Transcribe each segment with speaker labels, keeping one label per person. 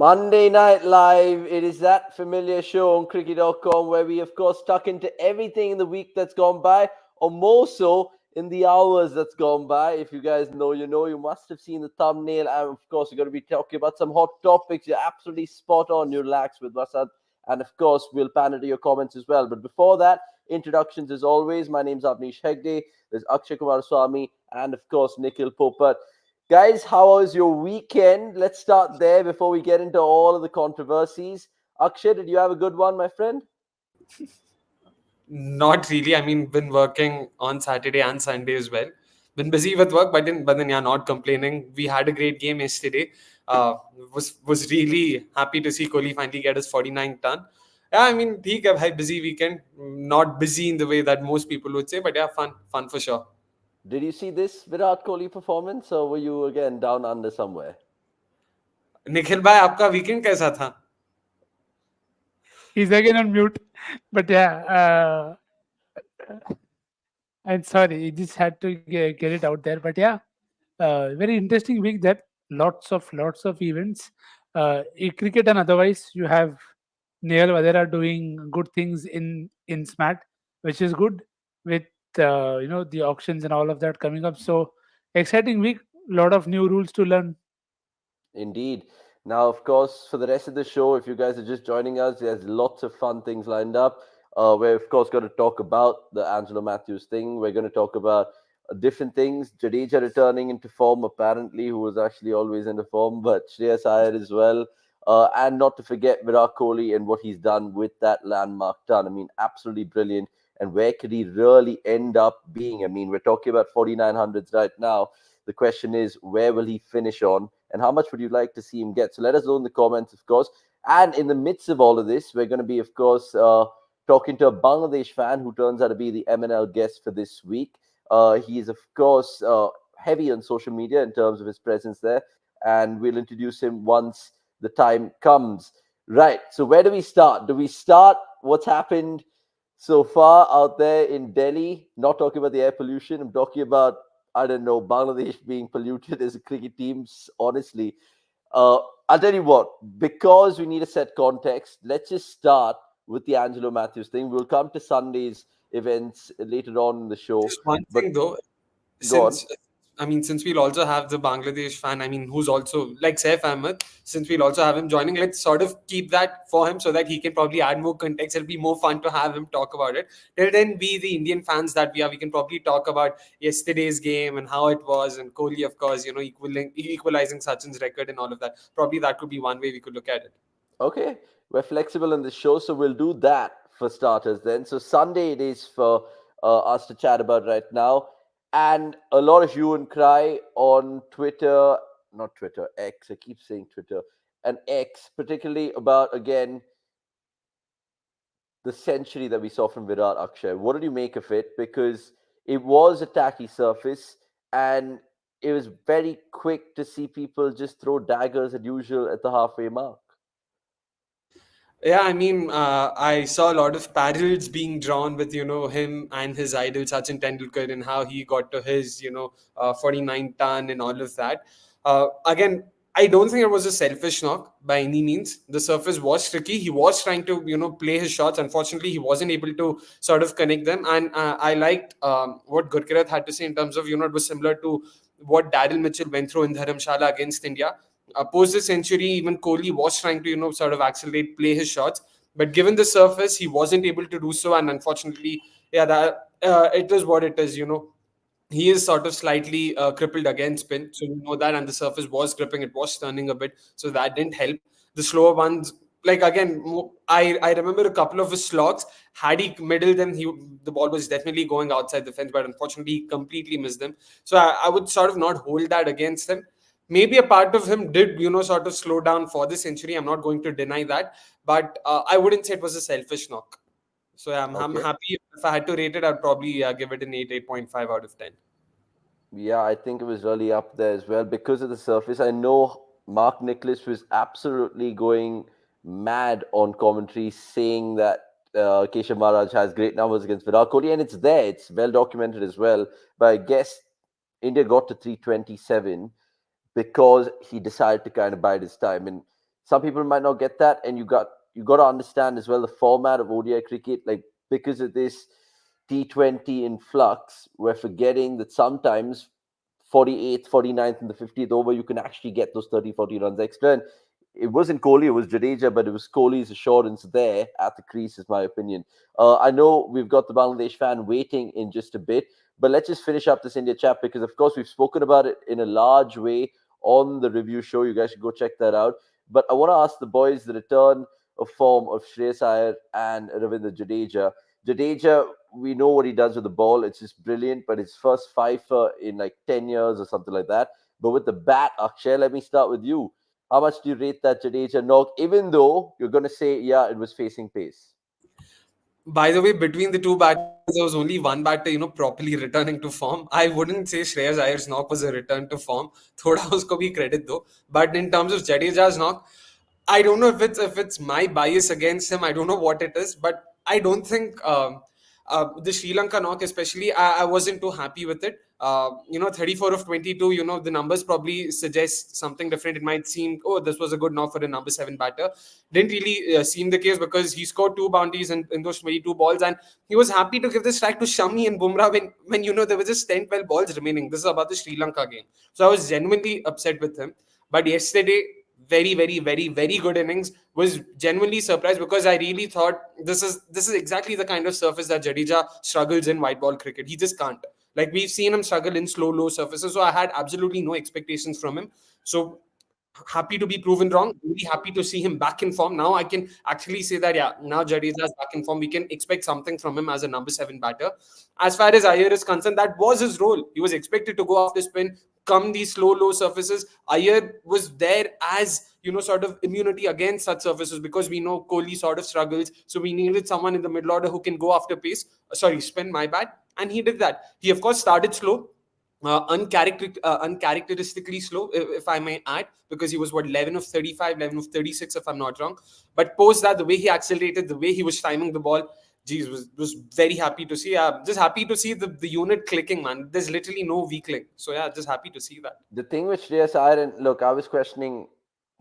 Speaker 1: Monday Night Live. It is that familiar show on cricket.com where we, of course, tuck into everything in the week that's gone by, or more so in the hours that's gone by. If you guys know, you know, you must have seen the thumbnail. And of course, we're going to be talking about some hot topics. You're absolutely spot on. You relax with Vasant. And of course, we'll pan into your comments as well. But before that, introductions as always. My name's Avnish Hegde. There's Akshay Kumar Swami and, of course, Nikhil Popat. Guys, how was your weekend? Let's start there before we get into all of the controversies. Akshay, did you have a good one, my friend?
Speaker 2: Not really. I mean, been working on Saturday and Sunday as well. Been busy with work, but then yeah, not complaining. We had a great game yesterday. Was really happy to see Kohli finally get his 49th ton. Yeah, I mean, ठीक है भाई, busy weekend. Not busy in the way that most people would say, but yeah, fun for sure.
Speaker 1: Did you see this Virat Kohli performance, or were you again down under somewhere?
Speaker 2: Nikhil भाई, आपका weekend कैसा था?
Speaker 3: He's again on mute. But yeah, I'm sorry. He just had to get it out there. But yeah, very interesting week. That lots of events, cricket and otherwise. You have Neil Vadera doing good things in SMAT, which is good with the auctions and all of that coming up. So exciting week. Lot of new rules to learn.
Speaker 1: Indeed. Now, of course, for the rest of the show, if you guys are just joining us, there's lots of fun things lined up. We're, of course, going to talk about the Angelo Mathews thing. We're going to talk about different things. Jadeja returning into form, apparently, who was actually always into form, but Shreyas Iyer as well. And not to forget Virat Kohli and what he's done with that landmark ton. I mean, absolutely brilliant. And where could he really end up being? I mean, we're talking about 4900s right now. The question is, where will he finish on? And how much would you like to see him get? So let us know in the comments, of course. And in the midst of all of this, we're going to be, of course, talking to a Bangladesh fan who turns out to be the MNL guest for this week. He is, of course, heavy on social media in terms of his presence there. And we'll introduce him once the time comes. Right. So where do we start? Do we start what's happened so far out there in Delhi? Not talking about the air pollution. I'm talking about, I don't know, Bangladesh being polluted as a cricket team. Honestly, I'll tell you what, because we need a set context, let's just start with the Angelo Mathews thing. We'll come to Sunday's events later on in the show.
Speaker 2: Just one
Speaker 1: But
Speaker 2: thing though,
Speaker 1: go on.
Speaker 2: since we'll also have the Bangladesh fan, I mean, who's also like Saif Ahmed, since we'll also have him joining, let's sort of keep that for him so that he can probably add more context. It'll be more fun to have him talk about it. Till then, we, the Indian fans that we are, we can probably talk about yesterday's game and how it was, and Kohli, of course, equalizing Sachin's record and all of that. Probably that could be one way we could look at it.
Speaker 1: Okay, we're flexible in the show, so we'll do that for starters then. So Sunday it is for us to chat about right now. And a lot of hue and cry on Twitter, not Twitter, X, I keep saying Twitter, and X, particularly about, again, the century that we saw from Virat Akshay. What did you make of it? Because it was a tacky surface and it was very quick to see people just throw daggers as usual at the halfway mark.
Speaker 2: Yeah, I mean, I saw a lot of parallels being drawn with, him and his idol Sachin Tendulkar and how he got to his, 49 ton and all of that. Again, I don't think it was a selfish knock by any means. The surface was tricky. He was trying to, play his shots. Unfortunately, he wasn't able to sort of connect them. And I liked what Gurkirat had to say in terms of, it was similar to what Daryl Mitchell went through in Dharamshala against India. Post the century, even Kohli was trying to, sort of accelerate, play his shots. But given the surface, he wasn't able to do so. And unfortunately, yeah, that it is what it is, He is sort of slightly crippled against spin. So you know that. And the surface was gripping, it was turning a bit. So that didn't help. The slower ones, like again, I remember a couple of his slogs. Had he middled them, the ball was definitely going outside the fence. But unfortunately, he completely missed them. So I would sort of not hold that against him. Maybe a part of him did, sort of slow down for the century. I'm not going to deny that, but I wouldn't say it was a selfish knock. So yeah, I'm
Speaker 1: Okay.
Speaker 2: happy. If I had to rate it, I'd probably give it an 8.5 out of 10.
Speaker 1: Yeah, I think it was really up there as well because of the surface. I know Mark Nicholas was absolutely going mad on commentary, saying that Keshav Maharaj has great numbers against Virat Kohli, and it's there. It's well documented as well. But I guess India got to 327 because he decided to kind of bide his time. And Some people might not get that, and you got to understand as well the format of ODI cricket. Like, because of this T20 in flux, we're forgetting that sometimes 48th, 49th, and the 50th over, you can actually get those 30, 40 runs extra. And it wasn't Kohli, it was Jadeja, but it was Kohli's assurance there at the crease, is my opinion. I know we've got the Bangladesh fan waiting in just a bit, but let's just finish up this India chat because, of course, we've spoken about it in a large way on the review show. You guys should go check that out. But I want to ask the boys the return of form of Shreyas Iyer and Ravindra Jadeja. Jadeja, we know what he does with the ball. It's just brilliant, but his first fifer in like 10 years or something like that. But with the bat, Akshay, let me start with you. How much do you rate that Jadeja knock, even though you're going to say, yeah, it was facing pace?
Speaker 2: By the way, between the two batters, there was only one batter, properly returning to form. I wouldn't say Shreyas Iyer's knock was a return to form. Thoda usko bhi credit though. But in terms of Jadeja's knock, I don't know if it's my bias against him. I don't know what it is, but I don't think the Sri Lanka knock, especially, I wasn't too happy with it. 34 of 22. The numbers probably suggest something different. It might seem, oh, this was a good knock for a number seven batter. Didn't really seem the case because he scored two bounties in those 22 balls, and he was happy to give the strike to Shami and Bumrah when there was just 10, 12 balls remaining. This is about the Sri Lanka game, so I was genuinely upset with him. But yesterday, very, very, very, very good innings. Was genuinely surprised because I really thought this is exactly the kind of surface that Jadeja struggles in white ball cricket. He just can't. Like, we've seen him struggle in slow, low surfaces. So I had absolutely no expectations from him. So happy to be proven wrong. Really happy to see him back in form. Now I can actually say that, yeah, now Jadeja is back in form. We can expect something from him as a number seven batter. As far as Iyer is concerned, that was his role. He was expected to go after spin, come these slow, low surfaces. Iyer was there as, sort of immunity against such surfaces because we know Kohli sort of struggles. So we needed someone in the middle order who can go after pace. Sorry, spin, my bad. And he did that. He, of course, started slow. Uncharacteristically slow, if I may add, because he was 11 of 35, 11 of 36, if I'm not wrong. But post that, the way he accelerated, the way he was timing the ball, geez, was very happy to see. Just happy to see the unit clicking, man. There's literally no weak link. So yeah, just happy to see that.
Speaker 1: The thing with Shreyas Iyer, and look, I was questioning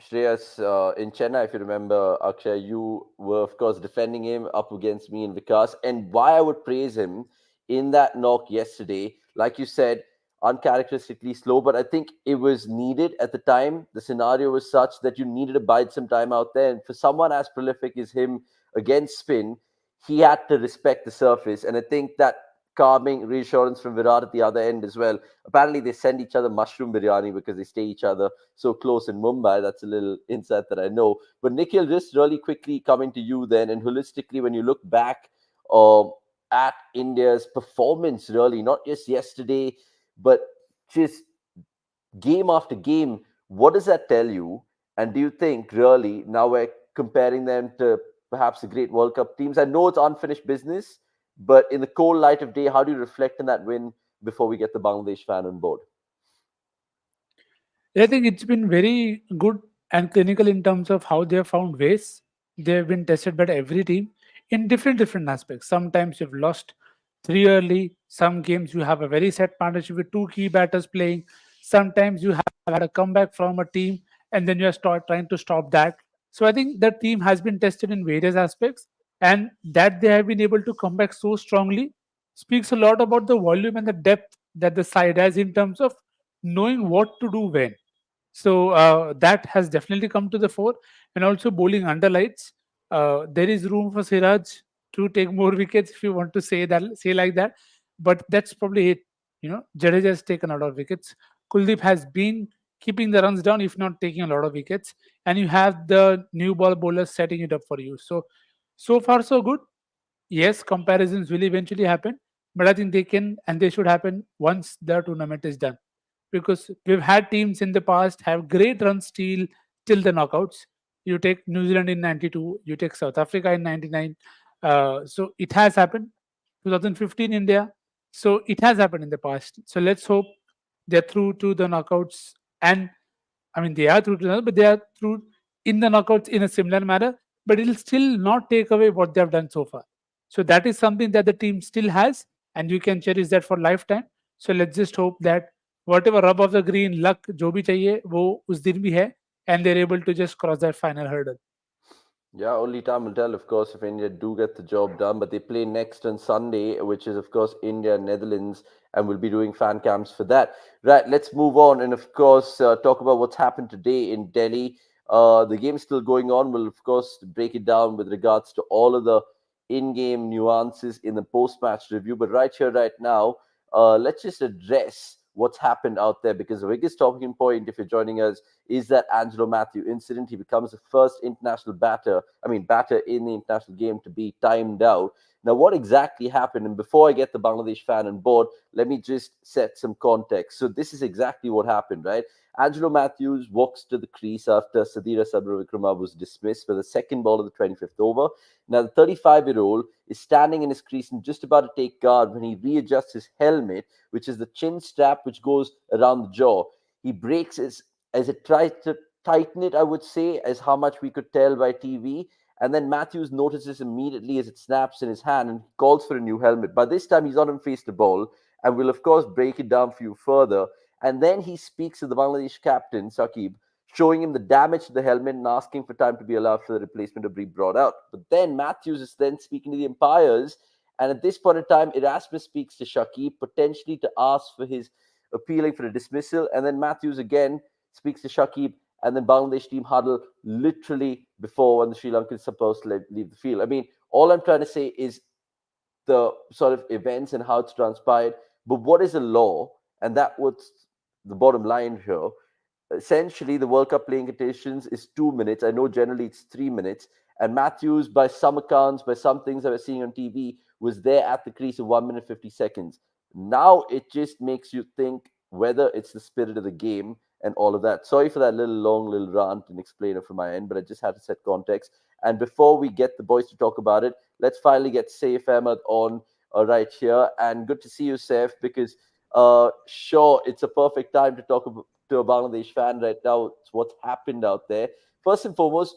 Speaker 1: Shreyas in Chennai, if you remember, Akshay. You were, of course, defending him up against me and Vikas. And why I would praise him in that knock yesterday, like you said, uncharacteristically slow, but I think it was needed at the time. The scenario was such that you needed to bide some time out there. And for someone as prolific as him against spin, he had to respect the surface. And I think that calming reassurance from Virat at the other end as well. Apparently, they send each other mushroom biryani because they stay each other so close in Mumbai. That's a little insight that I know. But Nikhil, just really quickly coming to you then, and holistically, when you look back at India's performance, really, not just yesterday, but just game after game, what does that tell you? And do you think really now we're comparing them to perhaps the great World Cup teams? I know it's unfinished business, but in the cold light of day, how do you reflect on that win before we get the Bangladesh fan on board?
Speaker 3: I think it's been very good and clinical in terms of how they have found ways. They have been tested by every team in different aspects. Sometimes you've lost three early. Some games you have a very set partnership with two key batters playing. Sometimes you have had a comeback from a team and then you are start trying to stop that. So I think the team has been tested in various aspects, and that they have been able to come back so strongly speaks a lot about the volume and the depth that the side has in terms of knowing what to do when. So that has definitely come to the fore, and also bowling underlights. There is room for Siraj to take more wickets if you want to say like that, but that's probably it. Jadeja has taken a lot of wickets. Kuldeep has been keeping the runs down, if not taking a lot of wickets, and you have the new ball bowlers setting it up for you. So far so good. Yes, comparisons will eventually happen, but I think they can and they should happen once the tournament is done, because we've had teams in the past have great run steal till the knockouts. You take New Zealand in 92, you take South Africa in 99. So it has happened. 2015 India. So it has happened in the past. So let's hope they're through to the knockouts. And I mean, they are through to the, but they are through in the knockouts in a similar manner, but it'll still not take away what they have done so far. So that is something that the team still has, and you can cherish that for lifetime. So let's just hope that whatever rub of the green luck जो भी चाहिए वो उस दिन भी है, and they're able to just cross that final hurdle.
Speaker 1: Yeah, only time will tell, of course, if India do get the job done. But they play next on Sunday, which is, of course, India Netherlands, and we'll be doing fan camps for that. Right, let's move on and, of course, talk about what's happened today in Delhi. The game's still going on. We'll, of course, break it down with regards to all of the in-game nuances in the post-match review. But right here, right now, let's just address what's happened out there, because the biggest talking point, if you're joining us, is that Angelo Mathews incident. He becomes the first international batter in the international game to be timed out. Now, what exactly happened? And before I get the Bangladesh fan on board, let me just set some context. So, this is exactly what happened, right? Angelo Mathews walks to the crease after Sadira Sabra was dismissed for the second ball of the 25th over. Now, the 35-year-old is standing in his crease and just about to take guard when he readjusts his helmet, which is the chin strap which goes around the jaw. He breaks his as it tries to tighten it, I would say, as how much we could tell by TV. And then Matthews notices immediately as it snaps in his hand and calls for a new helmet. By this time, he's not on face the ball, and we'll, of course, break it down for you further. And then he speaks to the Bangladesh captain, Saqib, showing him the damage to the helmet and asking for time to be allowed for the replacement to be brought out. But then Matthews is then speaking to the umpires. And at this point in time, Erasmus speaks to Shakib, potentially to ask for his appealing for a dismissal. And then Matthews again speaks to Shakib, and then Bangladesh team huddle literally before when the Sri Lankan is supposed to leave the field. I mean, all I'm trying to say is the sort of events and how it's transpired. But what is the law? And that was the bottom line here. Essentially, the World Cup playing conditions is 2 minutes. I know generally it's 3 minutes. And Matthews, by some accounts, by some things I was seeing on TV, was there at the crease of 1 minute 50 seconds. Now it just makes you think whether it's the spirit of the game and all of that. Sorry for that little rant and explainer from my end, but I just had to set context. And before we get the boys to talk about it, let's finally get Saif Ahmed on right here. And good to see you, Saif, because sure, it's a perfect time to talk about, to a Bangladesh fan right now. It's what's happened out there. First and foremost,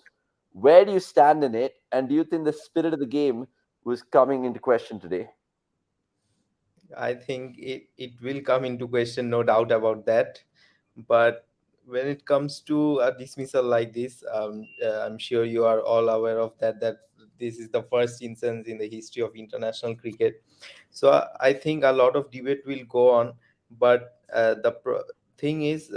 Speaker 1: where do you stand in it? And do you think the spirit of the game was coming into question today?
Speaker 4: I think it will come into question, no doubt about that. But when it comes to a dismissal like this, I'm sure you are all aware of that this is the first instance in the history of international cricket. So I think a lot of debate will go on, but thing is,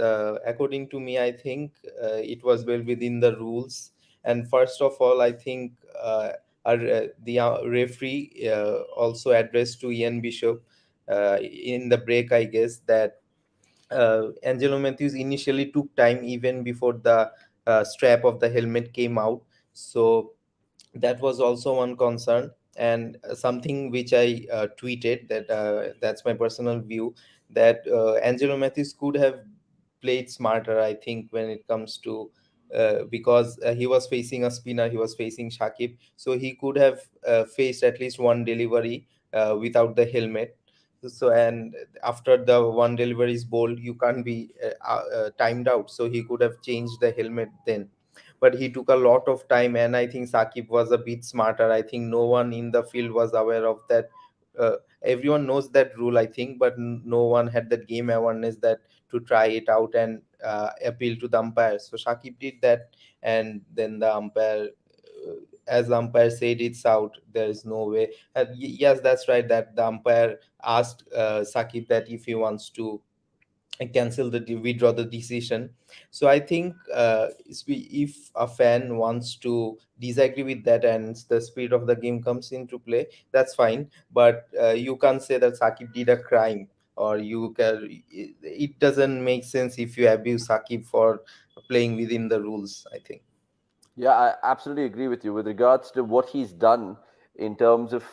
Speaker 4: according to me, I think it was well within the rules. And first of all, I think the referee also addressed to Ian Bishop in the break, I guess, that Angelo Mathews initially took time even before the strap of the helmet came out. So that was also one concern. And something which I tweeted, that that's my personal view, that Angelo Mathews could have played smarter, I think, when it comes to because he was facing a spinner, he was facing Shakib, so he could have faced at least one delivery without the helmet. So, and after the one delivery is bowled, you can't be timed out, so he could have changed the helmet then. But he took a lot of time, and I think Sakib was a bit smarter. I think no one in the field was aware of that. Everyone knows that rule, I think, but no one had that game awareness that to try it out and appeal to the umpire. So Shakib did that, and then the umpire, as the umpire said, it's out. There is no way. Yes, that's right. That the umpire asked Sakib that if he wants to cancel withdraw the decision. So I think if a fan wants to disagree with that and the spirit of the game comes into play, that's fine. But you can't say that Sakib did a crime, or you can. It doesn't make sense if you abuse Sakib for playing within the rules, I think.
Speaker 1: Yeah, I absolutely agree with you with regards to what he's done in terms of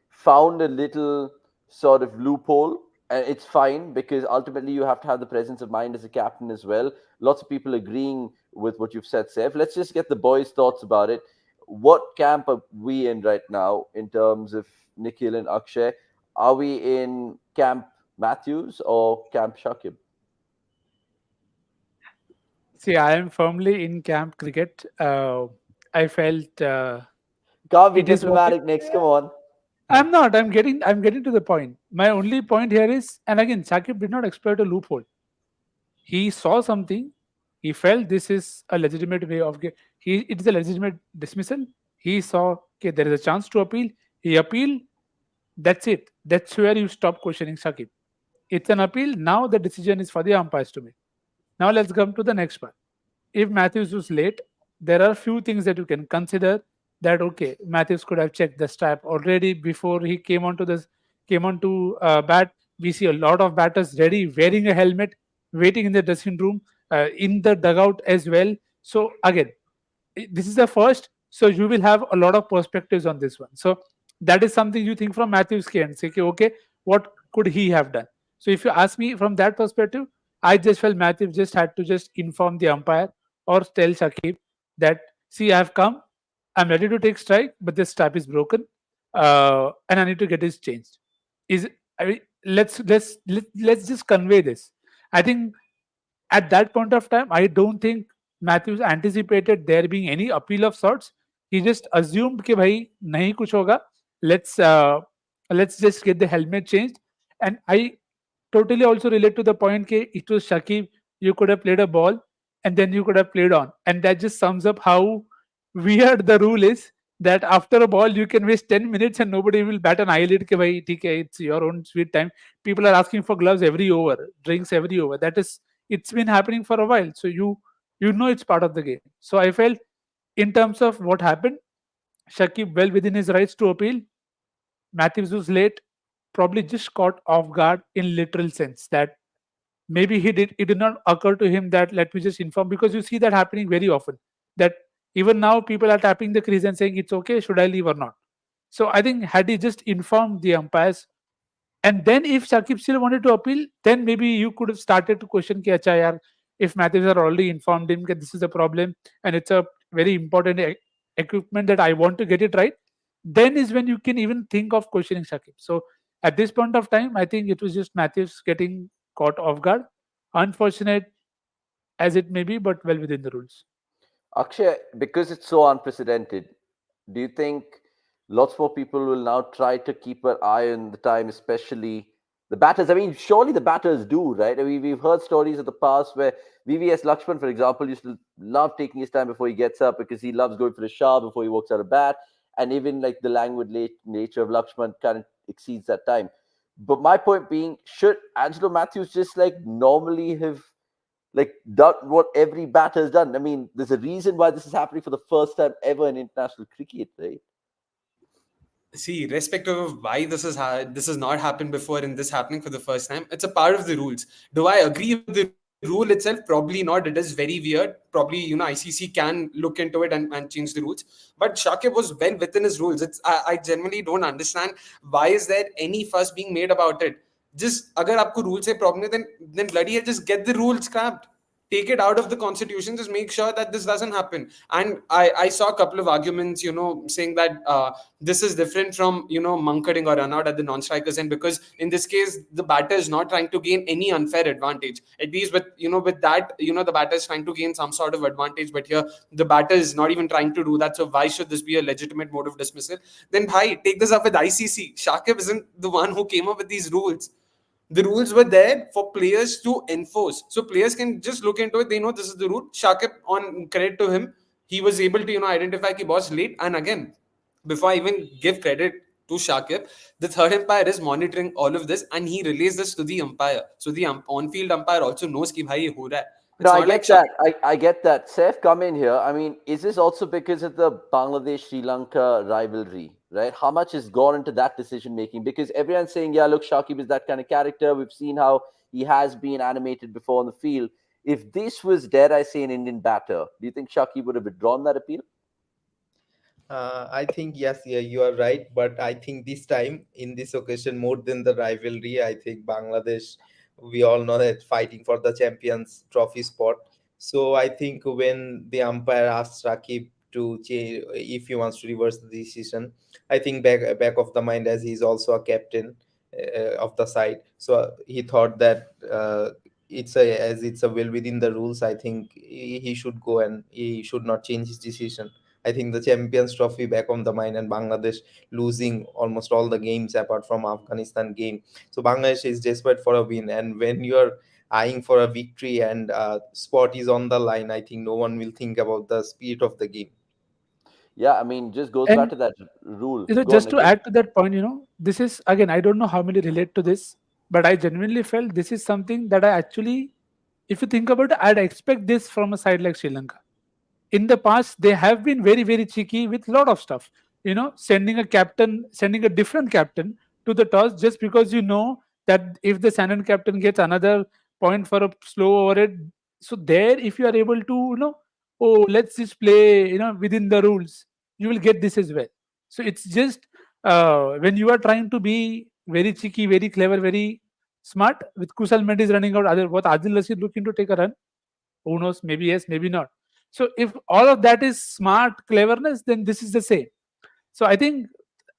Speaker 1: found a little sort of loophole. And it's fine because ultimately you have to have the presence of mind as a captain as well. Lots of people agreeing with what you've said, Seth. Let's just get the boys' thoughts about it. What camp are we in right now in terms of Nikhil and Akshay? Are we in camp Matthews or camp Shakib?
Speaker 3: See, I am firmly in camp cricket. I felt
Speaker 1: Can't be
Speaker 3: it is what it.
Speaker 1: diplomatic next. Come on.
Speaker 3: I'm not. I'm getting to the point. My only point here is, and again, Sakib did not exploit a loophole. He saw something. He felt this is a legitimate way of it is a legitimate dismissal. He saw, okay, there is a chance to appeal. He appealed. That's it. That's where you stop questioning Shakib. It's an appeal. Now the decision is for the umpires to make. Now let's come to the next part. If Matthews was late, there are few things that you can consider. That okay, Matthews could have checked the strap already before he came onto bat. We see a lot of batters ready, wearing a helmet, waiting in the dressing room, in the dugout as well. So again, this is the first, so you will have a lot of perspectives on this one. So that is something you think from Matthew's case. Say, okay, what could he have done? So if you ask me from that perspective, I just felt Matthews just had to just inform the umpire or tell Shakib that, see, I have come, I'm ready to take strike, but this strap is broken, and I need to get this changed. Is I mean, let's just convey this. I think at that point of time, I don't think Matthews anticipated there being any appeal of sorts. He just assumed कि भाई नहीं कुछ होगा. Let's let's just get the helmet changed. And I totally also relate to the point that it was Shakib. You could have played a ball and then you could have played on, and that just sums up how weird the rule is. That after a ball you can waste 10 minutes and nobody will bat an eyelid. कि भाई ठीक है, it's your own sweet time. People are asking for gloves every over, drinks every over. That is, it's been happening for a while, so you know it's part of the game. So I felt, in terms of what happened, Shakib well within his rights to appeal. Matthews was late, probably just caught off guard in literal sense. That maybe it did not occur to him that let me just inform, because you see that happening very often. That even now people are tapping the crease and saying it's okay, should I leave or not? So I think had he just informed the umpires, and then if Shakib still wanted to appeal, then maybe you could have started to question कि अच्छा यार, if Matthews are already informed him that this is a problem and it's a very important equipment that I want to get it right, then is when you can even think of questioning Shakib. So at this point of time, I think it was just Matthews getting caught off guard. Unfortunate as it may be, but well within the rules.
Speaker 1: Akshay, because it's so unprecedented, do you think lots more people will now try to keep an eye on the time, especially the batters? I mean, surely the batters do, right? I mean, we've heard stories of the past where VVS Lakshman, for example, used to love taking his time before he gets up because he loves going for a shower before he walks out of bat. And even like the languid nature of Lakshman kind of exceeds that time. But my point being, should Angelo Mathews just like normally have like done what every batter has done? I mean, there's a reason why this is happening for the first time ever in international cricket, right?
Speaker 2: See, irrespective of why this has not happened before and this happening for the first time, it's a part of the rules. Do I agree with the rule itself? Probably not. It is very weird. Probably, ICC can look into it and change the rules. But Shakib was well within his rules. I genuinely don't understand why is there any fuss being made about it. Just agar aapko rule se problem hai, then bloody hell, just get the rule scrapped. Take it out of the constitution. Just make sure that this doesn't happen. And I saw a couple of arguments, saying that this is different from munkering or run out at the non-strikers end, because in this case the batter is not trying to gain any unfair advantage. At least with that, the batter is trying to gain some sort of advantage, but here the batter is not even trying to do that. So why should this be a legitimate mode of dismissal? Then bhai, take this up with ICC. Shakib isn't the one who came up with these rules. The rules were there for players to enforce. So players can just look into it. They know this is the rule. Shakib, on credit to him, he was able to identify ki boss late. And again, before I even give credit to Shakib, the third umpire is monitoring all of this and he relays this to the umpire. So the on-field umpire also knows ki bhai ye ho raha hai.
Speaker 1: No,
Speaker 2: It's
Speaker 1: I
Speaker 2: not like
Speaker 1: get that. I get that. Saif, come in here. I mean, is this also because of the Bangladesh-Sri Lanka rivalry, right? How much has gone into that decision making? Because everyone's saying, yeah, look, Shakib is that kind of character. We've seen how he has been animated before on the field. If this was, dare I say, an Indian batter, do you think Shakib would have withdrawn that appeal?
Speaker 4: I think yes, yeah, you are right. But I think this time, in this occasion, more than the rivalry, I think Bangladesh, we all know that fighting for the Champions Trophy spot. So I think when the umpire asked Rakib to change, if he wants to reverse the decision, I think back of the mind, as he's also a captain of the side, so he thought that it's a well within the rules. I think he should go and he should not change his decision. I think the Champions Trophy back on the mind, and Bangladesh losing almost all the games apart from Afghanistan game. So Bangladesh is desperate for a win, and when you are eyeing for a victory and spot is on the line, I think no one will think about the spirit of the game.
Speaker 1: Yeah, I mean, just goes back
Speaker 3: And
Speaker 1: to that rule. Go on,
Speaker 3: just to
Speaker 1: Nikhil.
Speaker 3: add to that point, this is again, I don't know how many relate to this, but I genuinely felt this is something that I actually, if you think about it, I'd expect this from a side like Sri Lanka. In the past they have been very very cheeky with lot of stuff, sending a different captain to the toss just because that if the Shannon captain gets another point for a slow over it, so there if you are able to oh, let's just play within the rules, you will get this as well. So it's just when you are trying to be very cheeky, very clever, very smart, with Kusal Mendes running out, other what Adil Rashid looking to take a run, who knows, maybe yes, maybe not. So if all of that is smart cleverness, then this is the same. So I think,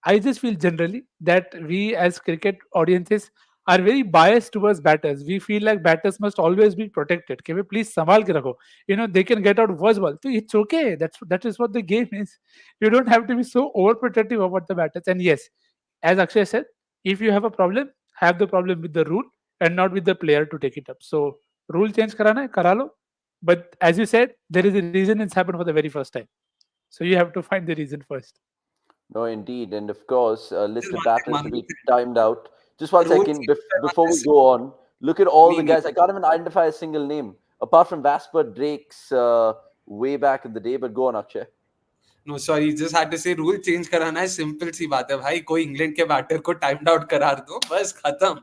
Speaker 3: I just feel generally that we as cricket audiences are very biased towards batters. We feel like batters must always be protected. Okay, please sambhal ke rakho. They can get out worse ball. So it's okay. That is what the game is. You don't have to be so overprotective about the batters. And yes, as Akshay said, if you have a problem, have the problem with the rule and not with the player to take it up. So rule change karana hai, kara lo. But as you said, there is a reason it's happened for the very first time. So you have to find the reason first.
Speaker 1: No, indeed. And of course, a
Speaker 2: This
Speaker 1: list
Speaker 2: is
Speaker 1: of
Speaker 2: one thing
Speaker 1: batters to
Speaker 2: Manu
Speaker 1: be
Speaker 2: said.
Speaker 1: timed out. Just one
Speaker 2: Rule
Speaker 1: second
Speaker 2: change karwana
Speaker 1: before
Speaker 2: hai
Speaker 1: we go on. Look at all
Speaker 2: me
Speaker 1: the
Speaker 2: nahi.
Speaker 1: guys. I can't even identify a single name apart from Vasper Drake's way back in the day. But go on, Akshay.
Speaker 2: No, sorry, just had to say rule change कराना है, simple सी बात है भाई, कोई England के batter को timed out करार दो, बस खत्म.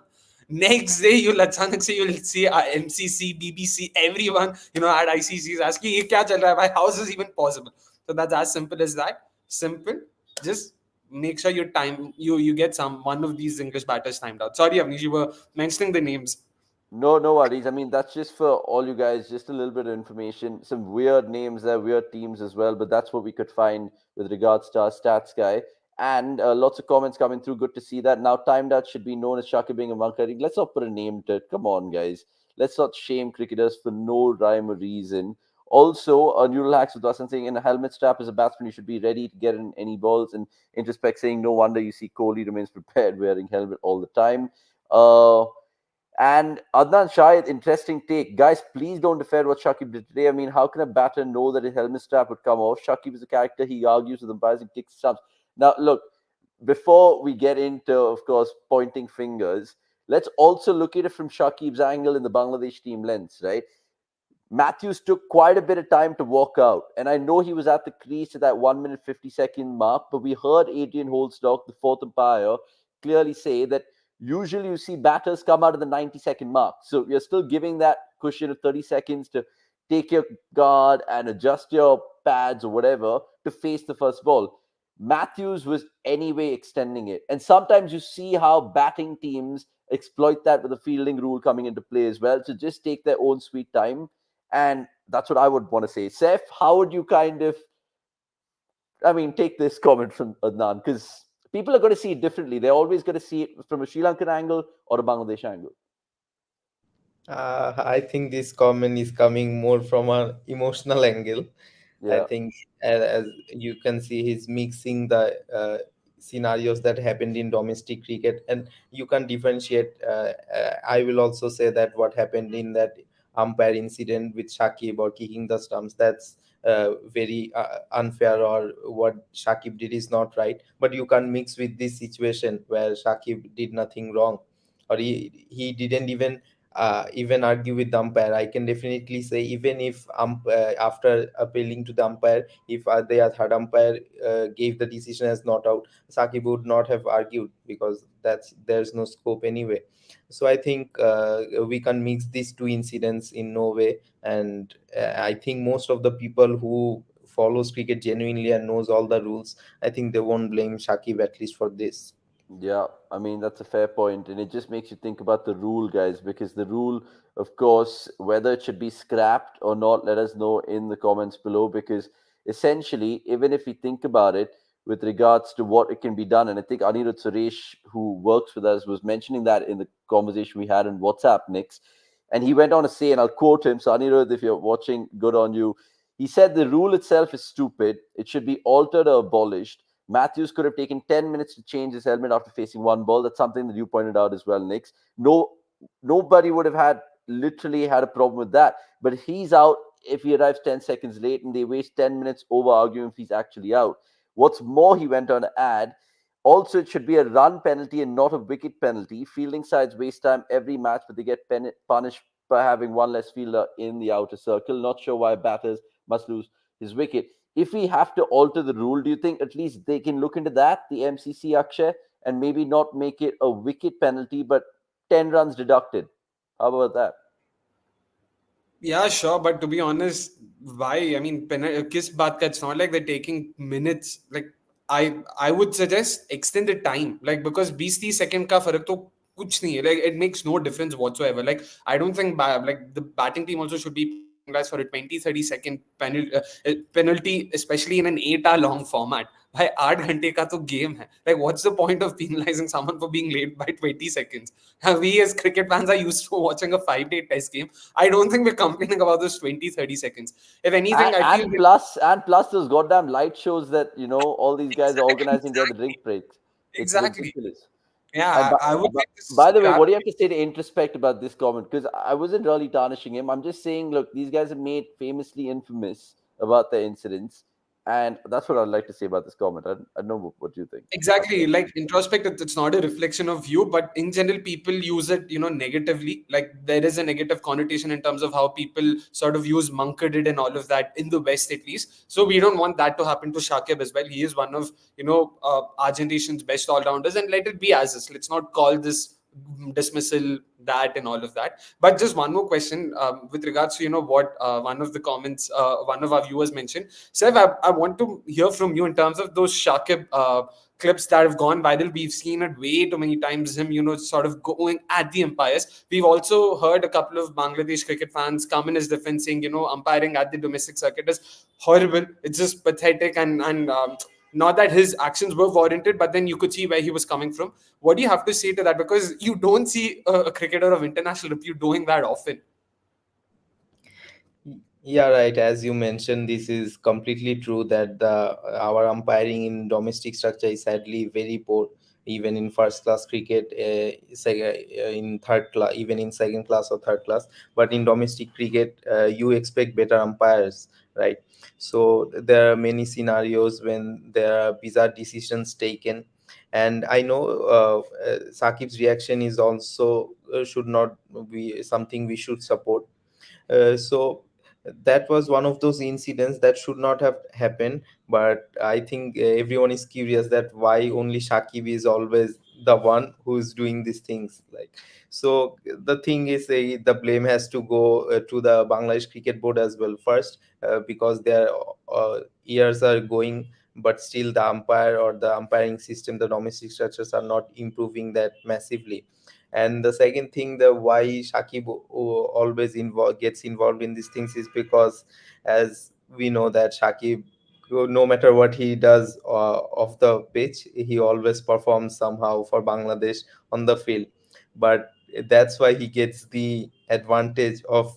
Speaker 2: Next day you'll अचानक से you'll see MCC, BBC, everyone at ICCs asking ये क्या चल रहा है भाई, how is this even possible? So that's as simple as that. Simple. Just make sure you get one of these English batters timed out. Sorry, Avnish, you were mentioning the names.
Speaker 1: No, no worries. I mean, that's just for all you guys, just a little bit of information. Some weird names there, weird teams as well, but that's what we could find with regards to our stats guy. And lots of comments coming through. Good to see that. Now, timed out should be known as Shaki being a Mankari. Let's not put a name to it. Come on, guys. Let's not shame cricketers for no rhyme or reason. Also, Neural Hacks with Vasan saying in a helmet strap as a batsman, you should be ready to get in any balls. And Introspect saying, no wonder you see Kohli remains prepared wearing helmet all the time. And Adnan Shahid, interesting take. Guys, please don't defend what Shakib did today. I mean, how can a batter know that his helmet strap would come off? Shakib is a character. He argues with umpires and kicks stumps. Now, look, before we get into, of course, pointing fingers, let's also look at it from Shakib's angle in the Bangladesh team lens, right? Mathews took quite a bit of time to walk out. And I know he was at the crease at that 1 minute 50-second mark, but we heard Adrian Holdstock, the fourth umpire, clearly say that usually you see batters come out of the 90-second mark. So you're still giving that cushion of 30 seconds to take your guard and adjust your pads or whatever to face the first ball. Mathews was anyway extending it. And sometimes you see how batting teams exploit that with the fielding rule coming into play as well. So just take their own sweet time, and that's what I would want to say. Seth, how would you take this comment from Adnan? Because people are going to see it differently. They're always going to see it from a Sri Lankan angle or a Bangladesh angle.
Speaker 4: I think this comment is coming more from an emotional angle. I
Speaker 1: Yeah.
Speaker 4: think, as you can see, he's mixing the scenarios that happened in domestic cricket, and you can differentiate. I will also say that what happened in that umpire incident with Shakib or kicking the stumps, that's very unfair, or what Shakib did is not right. But you can mix with this situation where Shakib did nothing wrong, or he didn't even argue with the umpire. I can definitely say, even if after appealing to the umpire, if the third umpire gave the decision as not out, Sakib would not have argued, because there's no scope anyway. So I think we can mix these two incidents in no way, and I think most of the people who follows cricket genuinely and knows all the rules, I think they won't blame Shakib at least for this.
Speaker 1: Yeah, I mean, that's a fair point, and it just makes you think about the rule, guys, because the rule, of course, whether it should be scrapped or not, let us know in the comments below. Because essentially, even if we think about it with regards to what it can be done, and I think Anirudh Suresh, who works with us, was mentioning that in the conversation we had in WhatsApp, Nix, and he went on to say, and I'll quote him. So, Anirudh, if you're watching, good on you. He said the rule itself is stupid. It should be altered or abolished. Mathews could have taken 10 minutes to change his helmet after facing one ball. That's something that you pointed out as well, Nix. Nobody would have had literally had a problem with that. But he's out if he arrives 10 seconds late, and they waste 10 minutes over arguing if he's actually out. What's more, he went on to add, also, it should be a run penalty and not a wicket penalty. Fielding sides waste time every match, but they get punished by having one less fielder in the outer circle. Not sure why batters must lose his wicket. If we have to alter the rule, do you think at least they can look into that, the MCC, Akshay, and maybe not make it a wicket penalty, but 10 runs deducted? How about that?
Speaker 2: Yeah, sure, but to be honest, why? I mean, किस बात का? It's not like they're taking minutes. Like I would suggest extend the time. Like because 20-30 second का फर्क तो कुछ नहीं है. Like it makes no difference whatsoever. Like I don't think like the batting team also should be penalized for a 20-30 second penalty, especially in an 8 hour long format. भाई 8 घंटे का तो गेम है. Like what's the point of penalizing someone for being late by 20 seconds? We as cricket fans are used to watching a 5-day test game. I don't think we're complaining about those 20-30 seconds. If anything, I feel
Speaker 1: And plus those goddamn light shows that all these guys are organizing there, the
Speaker 2: exactly,
Speaker 1: drink breaks. It's
Speaker 2: exactly.
Speaker 1: ridiculous. And
Speaker 2: Yeah, I would say just
Speaker 1: by the way,
Speaker 2: scrap.
Speaker 1: what do you have to say to introspect about this comment? Because I wasn't really tarnishing him. I'm just saying, look, these guys are made famously infamous about their incidents, and that's what I'd like to say about this comment. I don't know what you think.
Speaker 2: Exactly, like introspect, it's not a reflection of you, but in general, people use it, negatively. Like there is a negative connotation in terms of how people sort of use Munkadid and all of that in the West, at least. So we don't want that to happen to Shakib as well. He is one of Argentina's best all rounders, and let it be as is. Let's not call this dismissal that and all of that. But just one more question with regards to what one of the comments one of our viewers mentioned. Saif, I want to hear from you in terms of those Shakib clips that have gone viral. We've seen it way too many times, him, sort of going at the umpires. We've also heard a couple of Bangladesh cricket fans come in his defense saying, umpiring at the domestic circuit is horrible. It's just pathetic, and not that his actions were warranted, but then you could see where he was coming from. What do you have to say to that? Because you don't see a cricketer of international repute doing that often.
Speaker 4: Yeah, right. As you mentioned, this is completely true that the our umpiring in domestic structure is sadly very poor. Even in first class cricket, in third class, even in second class or third class. But in domestic cricket, you expect better umpires, right? So there are many scenarios when there are bizarre decisions taken, and I know Sakib's reaction is also should not be something we should support. So that was one of those incidents that should not have happened. But I think everyone is curious that why only Shakib is always the one who's doing these things. Like, so the thing is, the blame has to go to the Bangladesh Cricket Board as well first, because their years are going, but still the umpire or the umpiring system, the domestic structures are not improving that massively. And the second thing, the why Shakib always gets involved in these things is because, as we know, that Shakib, no matter what he does off the pitch, he always performs somehow for Bangladesh on the field. But that's why he gets the advantage of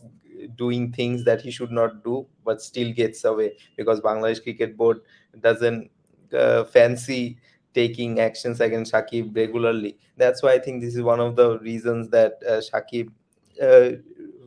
Speaker 4: doing things that he should not do, but still gets away, because Bangladesh Cricket Board doesn't fancy taking actions against Shakib regularly. That's why I think this is one of the reasons that Shakib uh,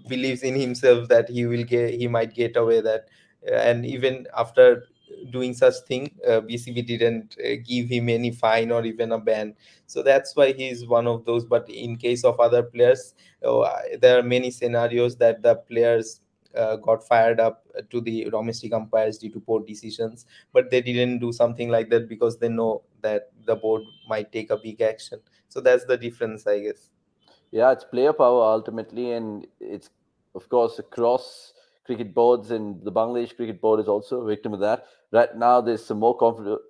Speaker 4: believes in himself that he might get away, that and even after doing such thing, BCB didn't give him any fine or even a ban. So that's why he's one of those. But in case of other players, there are many scenarios that the players got fired up to the domestic umpires due to poor decisions, but they didn't do something like that because they know that the board might take a big action. So that's the difference, I guess.
Speaker 1: Yeah, it's player power ultimately, and it's of course across cricket boards, and the Bangladesh cricket board is also a victim of that. Right now, there's some more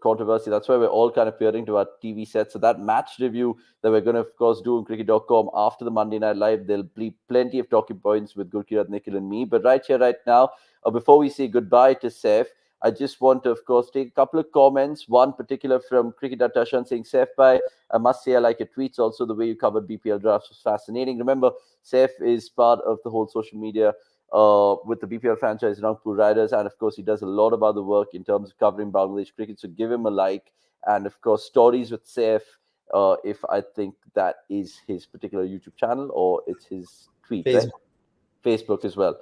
Speaker 1: controversy. That's why we're all kind of peering to our TV sets. So that match review that we're going to, of course, do on cricket.com after the Monday Night Live, there'll be plenty of talking points with Gurkirat, Nikhil, and me. But right here, right now, before we say goodbye to Saif, I just want to, of course, take a couple of comments. One particular from Cricket Tashan saying, Saif bhai, I must say I like your tweets. Also, the way you covered BPL drafts was fascinating. Remember, Saif is part of the whole social media with the BPL franchise Rangpur Riders, and of course, he does a lot of other work in terms of covering Bangladesh cricket. So give him a like, and of course, stories with Saif. If I think that is his particular YouTube channel or it's his tweet, right?
Speaker 4: Facebook.
Speaker 1: Facebook as well.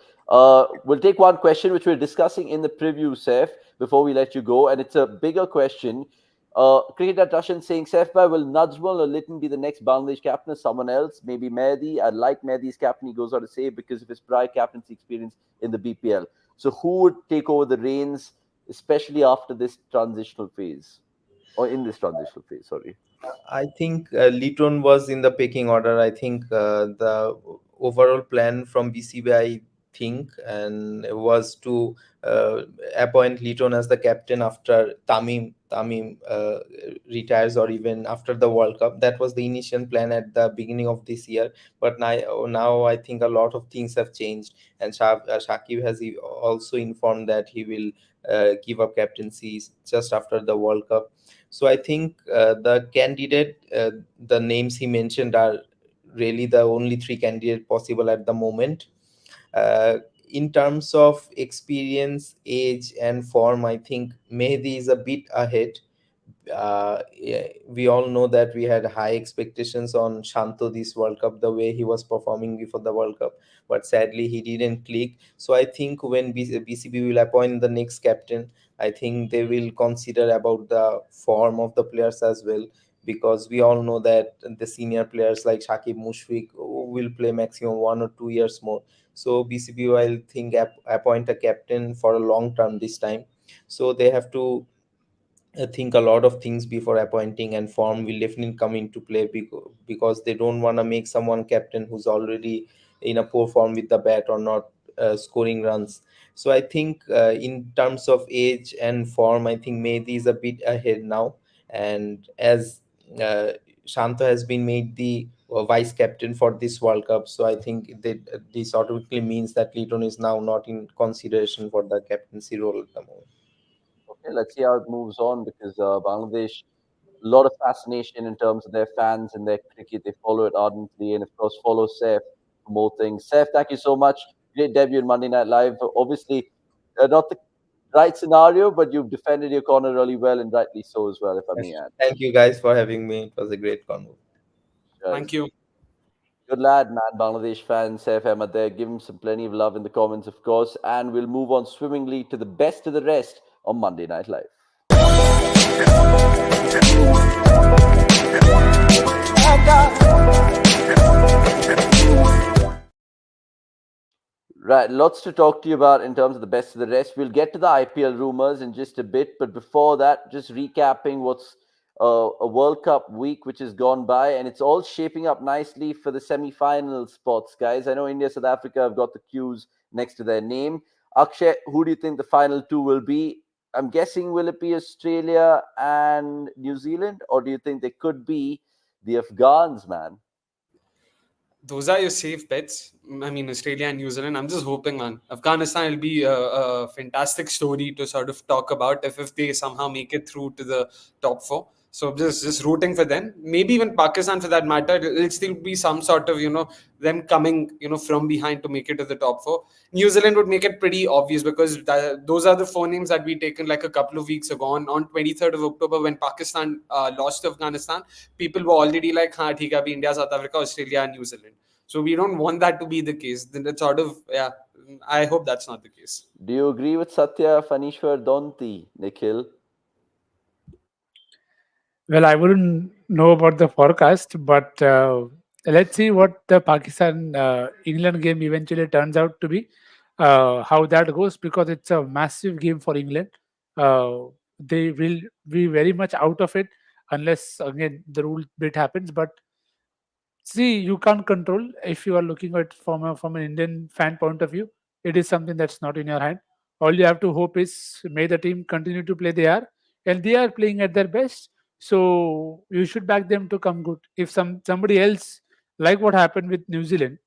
Speaker 1: We'll take one question which we're discussing in the preview, Saif, before we let you go, and it's a bigger question. Cricketer Tashan saying, Saif Bhai, will Najmal or Litton be the next Bangladesh captain or someone else? Maybe Mehdi. I like Mehdi's captain, he goes on to say, because of his prior captaincy experience in the BPL. So who would take over the reins, especially after this transitional phase? Or in this transitional phase, sorry.
Speaker 4: I think Liton was in the pecking order. I think the overall plan from BCB, I think, and was to uh, appoint Liton as the captain after Tamim retires, or even after the World Cup. That was the initial plan at the beginning of this year. But now I think a lot of things have changed, and Shakib has also informed that he will give up captaincy just after the World Cup. So I think the names he mentioned are really the only three candidates possible at the moment. Uh, in terms of experience, age, and form, I think Mehdi is a bit ahead. Yeah, we all know that we had high expectations on Shanto this World Cup, the way he was performing before the World Cup, but sadly he didn't click. So I think when BCB will appoint the next captain, I think they will consider about the form of the players as well, because we all know that the senior players like Shakib Mushfiq will play maximum 1 or 2 years more. So BCB will think appoint a captain for a long term this time. So they have to think a lot of things before appointing, and form will definitely come into play, because they don't want to make someone captain who's already in a poor form with the bat or not scoring runs. So I think in terms of age and form, I think Mehdi is a bit ahead now. And as uh, Shanta has been made the vice captain for this World Cup, so I think that this automatically means that Liton is now not in consideration for the captaincy role at the moment.
Speaker 1: Okay, let's see how it moves on because Bangladesh, a lot of fascination in terms of their fans and their cricket. They follow it ardently, and of course, follow Saif for more things. Saif, thank you so much. Great debut in Monday Night Live. Obviously, not the right scenario, but you've defended your corner really well, and rightly so as well, if I
Speaker 4: Yes.
Speaker 1: may add.
Speaker 4: Thank you guys for having me. It was a great convo.
Speaker 1: Cheers.
Speaker 2: Thank you.
Speaker 1: Good lad, man. Bangladesh fan, Saif Ahmed there. Give him some plenty of love in the comments, of course. And we'll move on swimmingly to the best of the rest on Monday Night Live. Right, lots to talk to you about in terms of the best of the rest. We'll get to the IPL rumors in just a bit, but before that, just recapping what's a World Cup week which has gone by, and it's all shaping up nicely for the semi-final spots, guys. I know India, South Africa have got the cues next to their name. Akshay, who do you think the final two will be? I'm guessing will it be Australia and New Zealand, or do you think they could be the Afghans, man?
Speaker 2: Those are your safe bets. I mean, Australia and New Zealand. I'm just hoping, man. Afghanistan will be a fantastic story to sort of talk about if they somehow make it through to the top four. So just rooting for them. Maybe even Pakistan, for that matter, it'll still be some sort of them coming from behind to make it to the top four. New Zealand would make it pretty obvious because those are the four names that we taken like a couple of weeks ago on 23rd of October when Pakistan lost to Afghanistan. People were already like, "Ha, theek hai, abhi India, South Africa, Australia, and New Zealand." So we don't want that to be the case. Then it's sort of, yeah. I hope that's not the case.
Speaker 1: Do you agree with Satya Fanishwar Donti, Nikhil?
Speaker 3: Well, I wouldn't know about the forecast, but let's see what the Pakistan England game eventually turns out to be. How that goes, because it's a massive game for England. They will be very much out of it unless again the rule bit happens. But see, you can't control if you are looking at from an Indian fan point of view. It is something that's not in your hand. All you have to hope is may the team continue to play they are, and they are playing at their best. So you should back them to come good. If somebody else, like what happened with New Zealand,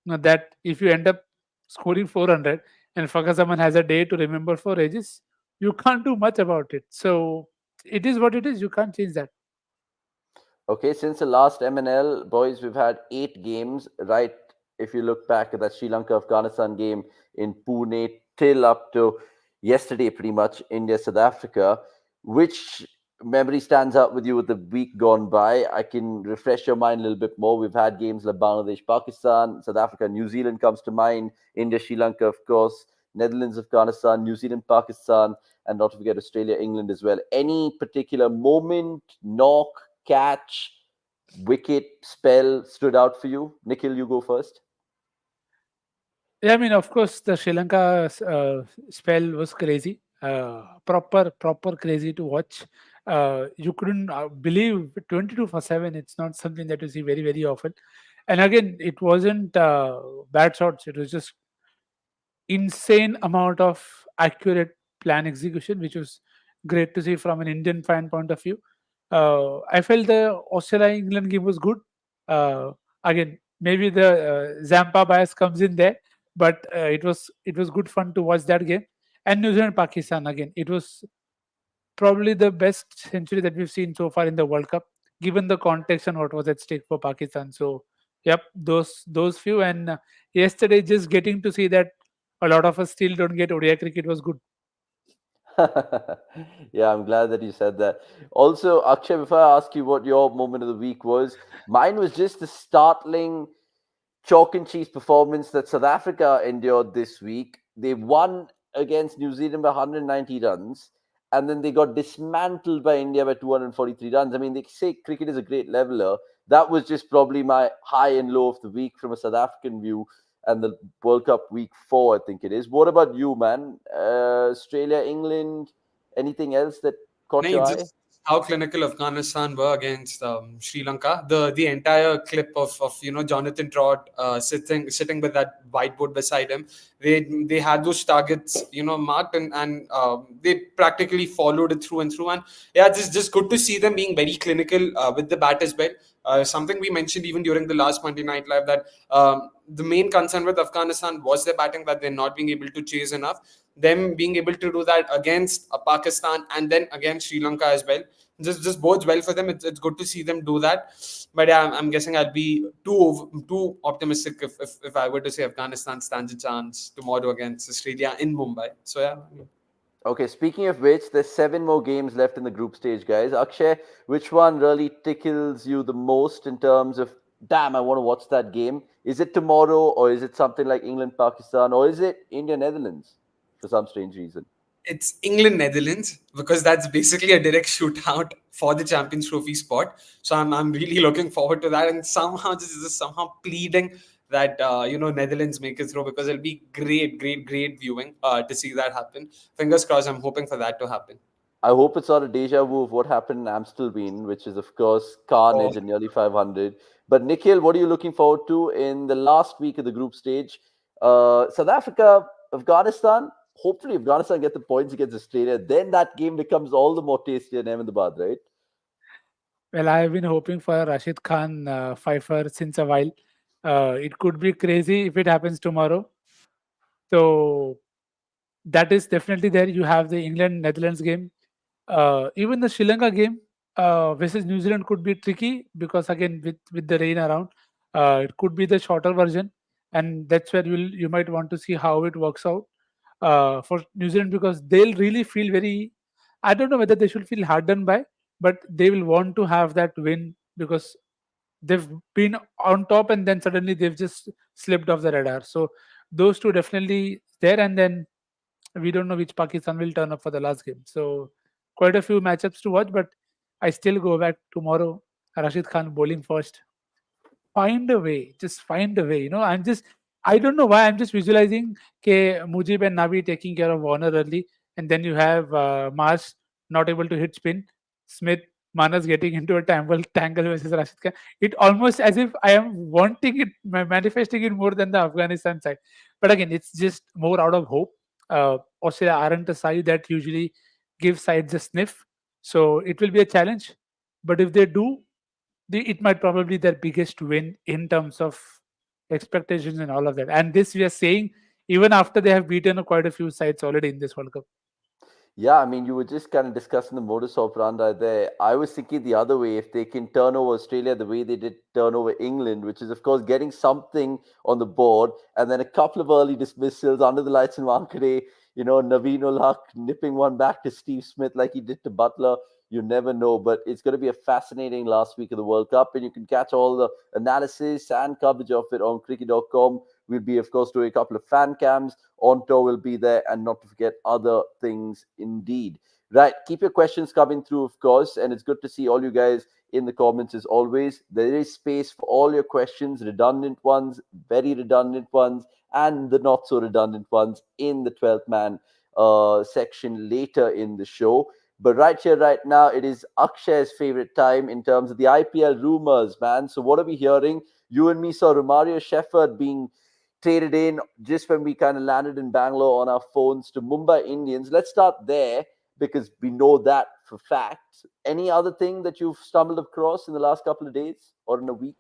Speaker 3: that if you end up scoring 400 and Fakasaman has a day to remember for ages, you can't do much about it. So it is what it is. You can't change that.
Speaker 1: Okay, since the last MNL, boys, we've had 8 games, right? If you look back at that Sri Lanka Afghanistan game in Pune till up to yesterday, pretty much, India South Africa, which memory stands out with you with the week gone by? I can refresh your mind a little bit more. We've had games like Bangladesh, Pakistan, South Africa, New Zealand comes to mind, India, Sri Lanka, of course, Netherlands, Afghanistan, New Zealand, Pakistan, and not to forget Australia, England as well. Any particular moment, knock, catch, wicket, spell stood out for you? Nikhil, you go first.
Speaker 3: Yeah, I mean, of course, the Sri Lanka spell was crazy. Proper crazy to watch. You couldn't believe 22 for 7. It's not something that you see very often. And again, it wasn't bad shots. It was just insane amount of accurate plan execution, which was great to see from an Indian fan point of view. I felt the Australia England game was good. Again, maybe the Zampa bias comes in there, but it was good fun to watch that game. And New Zealand Pakistan again, it was probably the best century that we've seen so far in the World Cup, given the context and what was at stake for Pakistan. So, yep, those few. And yesterday, just getting to see that a lot of us still don't get ODI cricket was good.
Speaker 1: Yeah, I'm glad that you said that. Also, Akshay, before I ask you what your moment of the week was, mine was just the startling chalk and cheese performance that South Africa endured this week. They won against New Zealand by 190 runs, and then they got dismantled by India by 243 runs. I mean, they say cricket is a great leveler. That was just probably my high and low of the week from a South African view, and the World Cup week 4, I think it is. What about you, man? Australia, England, anything else that caught
Speaker 2: No,
Speaker 1: your eye?
Speaker 2: just how clinical Afghanistan were against Sri Lanka. The entire clip of Jonathan Trott sitting with that whiteboard beside him. They had those targets marked, and they practically followed it through and through. And yeah, just good to see them being very clinical with the bat as well. Something we mentioned even during the last Monday Night Live, that the main concern with Afghanistan was their batting, that they're not being able to chase enough. Them being able to do that against Pakistan and then against Sri Lanka as well, just bodes well for them. It's good to see them do that. But yeah, I'm guessing I'll be too optimistic if I were to say Afghanistan stands a chance tomorrow against Australia in Mumbai. So yeah.
Speaker 1: Okay, speaking of which, there's 7 more games left in the group stage, guys. Akshay, which one really tickles you the most in terms of, damn, I want to watch that game? Is it tomorrow, or is it something like England, Pakistan, or is it India, Netherlands for some strange reason?
Speaker 2: It's England Netherlands, because that's basically a direct shootout for the Champions Trophy spot. So I'm really looking forward to that, and somehow just somehow pleading that Netherlands make it through, because it'll be great viewing to see that happen. Fingers crossed. I'm hoping for that to happen.
Speaker 1: I hope it's not a deja vu of what happened in Amstelveen, which is, of course,
Speaker 2: Oh,
Speaker 1: carnage and nearly 500. But Nikhil, what are you looking forward to in the last week of the group stage? South Africa, Afghanistan. Hopefully, Afghanistan get the points against Australia. Then that game becomes all the more tasty in Ahmedabad, right?
Speaker 3: Well, I have been hoping for a Rashid Khan Pfeiffer since a while. It could be crazy if it happens tomorrow. So that is definitely there. You have the England Netherlands game. Even the Sri Lanka game versus New Zealand could be tricky because again with the rain around, it could be the shorter version, and that's where you might want to see how it works out for New Zealand because they'll really feel very. I don't know whether they should feel hard done by, but they will want to have that win because they've been on top and then suddenly they've just slipped off the radar. So those two definitely there, and then we don't know which Pakistan will turn up for the last game. So quite a few matchups to watch, but I still go back tomorrow. Rashid Khan bowling first. Find a way, just find a way. I don't know why I'm just visualizing Mujib and Nabi taking care of Warner early, and then you have Marsh not able to hit spin, Smith, Manas getting into a tangle versus Rashid Khan. It almost as if I am wanting it, manifesting it more than the Afghanistan side. But again, it's just more out of hope. Australia aren't a side that usually gives sides a sniff, so it will be a challenge. But if they do, it might probably be their biggest win in terms of expectations and all of that. And this we are saying even after they have beaten quite a few sides already in this World Cup.
Speaker 1: Yeah, I mean, you were just kind of discussing the modus operandi there. I was thinking the other way, if they can turn over Australia the way they did turn over England, which is, of course, getting something on the board, and then a couple of early dismissals under the lights in Wankhede, Naveen ul Haq nipping one back to Steve Smith like he did to Butler. You never know. But it's going to be a fascinating last week of the World Cup, and you can catch all the analysis and coverage of it on cricket.com. We'll be, of course, doing a couple of fan cams. On tour will be there, and not to forget other things indeed. Right, keep your questions coming through, of course, and it's good to see all you guys in the comments as always. There is space for all your questions, redundant ones, very redundant ones, and the not so redundant ones in the 12th man section later in the show. But right here, right now, it is Akshay's favorite time in terms of the IPL rumors, man. So what are we hearing? You and me saw Romario Shepherd being traded in just when we kind of landed in Bangalore on our phones to Mumbai Indians. Let's start there because we know that for fact. Any other thing that you've stumbled across in the last couple of days or in a week?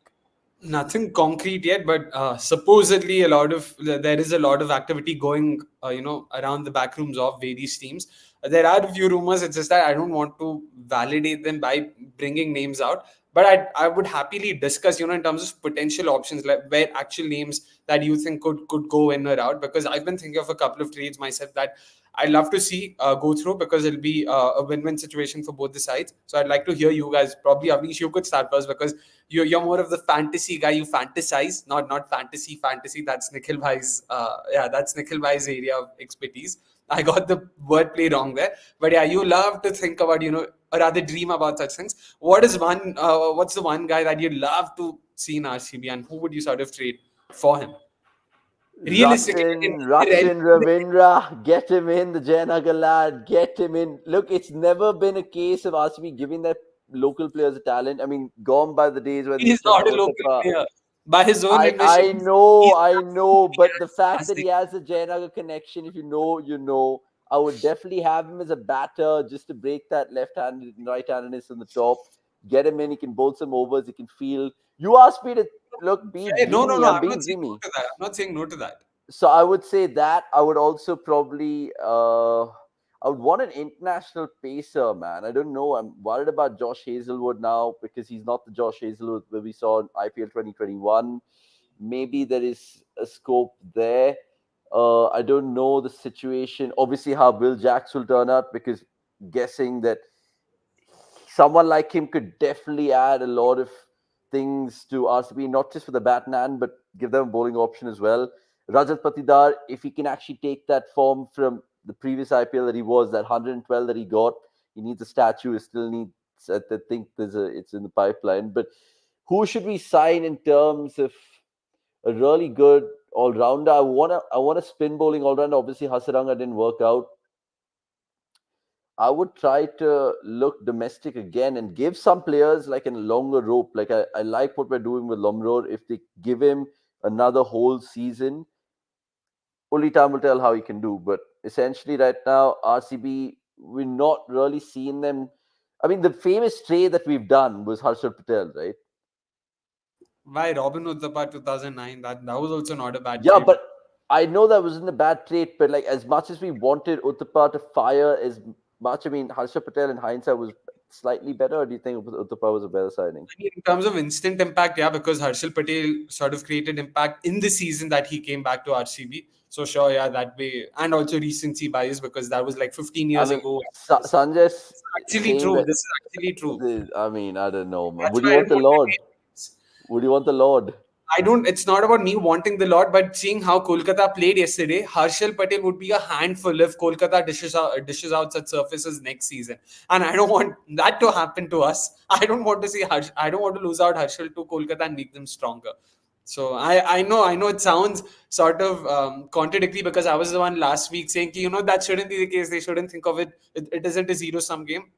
Speaker 2: Nothing concrete yet, but supposedly there is a lot of activity going, around the back rooms of various teams. There are a few rumors. It's just that I don't want to validate them by bringing names out. But I would happily discuss, in terms of potential options, like where actual names that you think could go in or out. Because I've been thinking of a couple of trades myself that I'd love to see go through, because it'll be a win-win situation for both the sides. So I'd like to hear you guys. Probably Avnish, you could start first, because you're more of the fantasy guy. You fantasize, not fantasy. That's Nikhil Bhai's that's Nikhil Bhai's area of expertise. I got the wordplay wrong there, but yeah, you love to think about, or rather dream about such things. What's the one guy that you love to see in RCB, and who would you sort of trade for him? Realistically,
Speaker 1: Ruchin Ravindra, get him in, the Jayanagar lad, get him in. Look, it's never been a case of RCB giving their local players a talent. I mean, gone by the days when they
Speaker 2: he's
Speaker 1: still
Speaker 2: not a
Speaker 1: had
Speaker 2: local
Speaker 1: Uttapa.
Speaker 2: player. By his own
Speaker 1: I
Speaker 2: admission, he's
Speaker 1: know, but the fact that
Speaker 2: fantastic.
Speaker 1: he has a Jayanagar connection, if you know, you know. I would definitely have him as a batter just to break that left-handed and right-handedness on the top. Get him in, he can bowl some overs, he can field. You asked me to look, be
Speaker 2: No, no,
Speaker 1: dreamy.
Speaker 2: no.
Speaker 1: I'm
Speaker 2: I'm
Speaker 1: being
Speaker 2: not saying no
Speaker 1: dreamy.
Speaker 2: to that. I'm not saying no to that.
Speaker 1: So I would say that I would also probably I would want an international pacer, man. I don't know. I'm worried about Josh Hazelwood now because he's not the Josh Hazelwood that we saw in IPL 2021. Maybe there is a scope there. I don't know the situation. Obviously, how Will Jacks will turn out, because guessing that someone like him could definitely add a lot of things to RCB, not just for the bat and hand, but give them a bowling option as well. Rajat Patidar, if he can actually take that form from the previous IPL that he was, that 112 that he got, he needs a statue. He still needs, I think it's in the pipeline. But who should we sign in terms of a really good all rounder? I want a spin bowling all rounder. Obviously, Hasaranga didn't work out. I would try to look domestic again and give some players like a longer rope. Like I like what we're doing with Lomror. If they give him another whole season, only time will tell how he can do. But essentially, right now, RCB, we're not really seeing them. I mean, the famous trade that we've done was Harshal Patel, right?
Speaker 2: Why Robin Uthappa 2009? That was also not a bad
Speaker 1: Yeah,
Speaker 2: trade.
Speaker 1: but I know that wasn't a bad trade. But like, as much as we wanted Uthappa to fire as much, I mean, Harshal Patel in hindsight was slightly better. Or do you think Uthappa was a better signing?
Speaker 2: I mean, in terms of instant impact, yeah, because Harshal Patel sort of created impact in the season that he came back to RCB. So sure, yeah, that way, and also recency bias, because that was like 15
Speaker 1: I
Speaker 2: years
Speaker 1: mean,
Speaker 2: ago.
Speaker 1: Sanjay's
Speaker 2: It's actually
Speaker 1: saying
Speaker 2: true.
Speaker 1: that.
Speaker 2: This is actually true.
Speaker 1: I mean, I don't know, man.
Speaker 2: That's
Speaker 1: Would you
Speaker 2: why I
Speaker 1: want
Speaker 2: didn't
Speaker 1: the
Speaker 2: want to
Speaker 1: Lord?
Speaker 2: trade him.
Speaker 1: Would you want the Lord?
Speaker 2: I don't. It's not about me wanting the lot, but seeing how Kolkata played yesterday, Harshal Patel would be a handful if Kolkata dishes out such surfaces next season, and I don't want that to happen to us. I don't want to see I don't want to lose out Harshal to Kolkata and make them stronger. So I know it sounds sort of contradictory, because I was the one last week saying that shouldn't be the case. They shouldn't think of it. It isn't a zero sum game.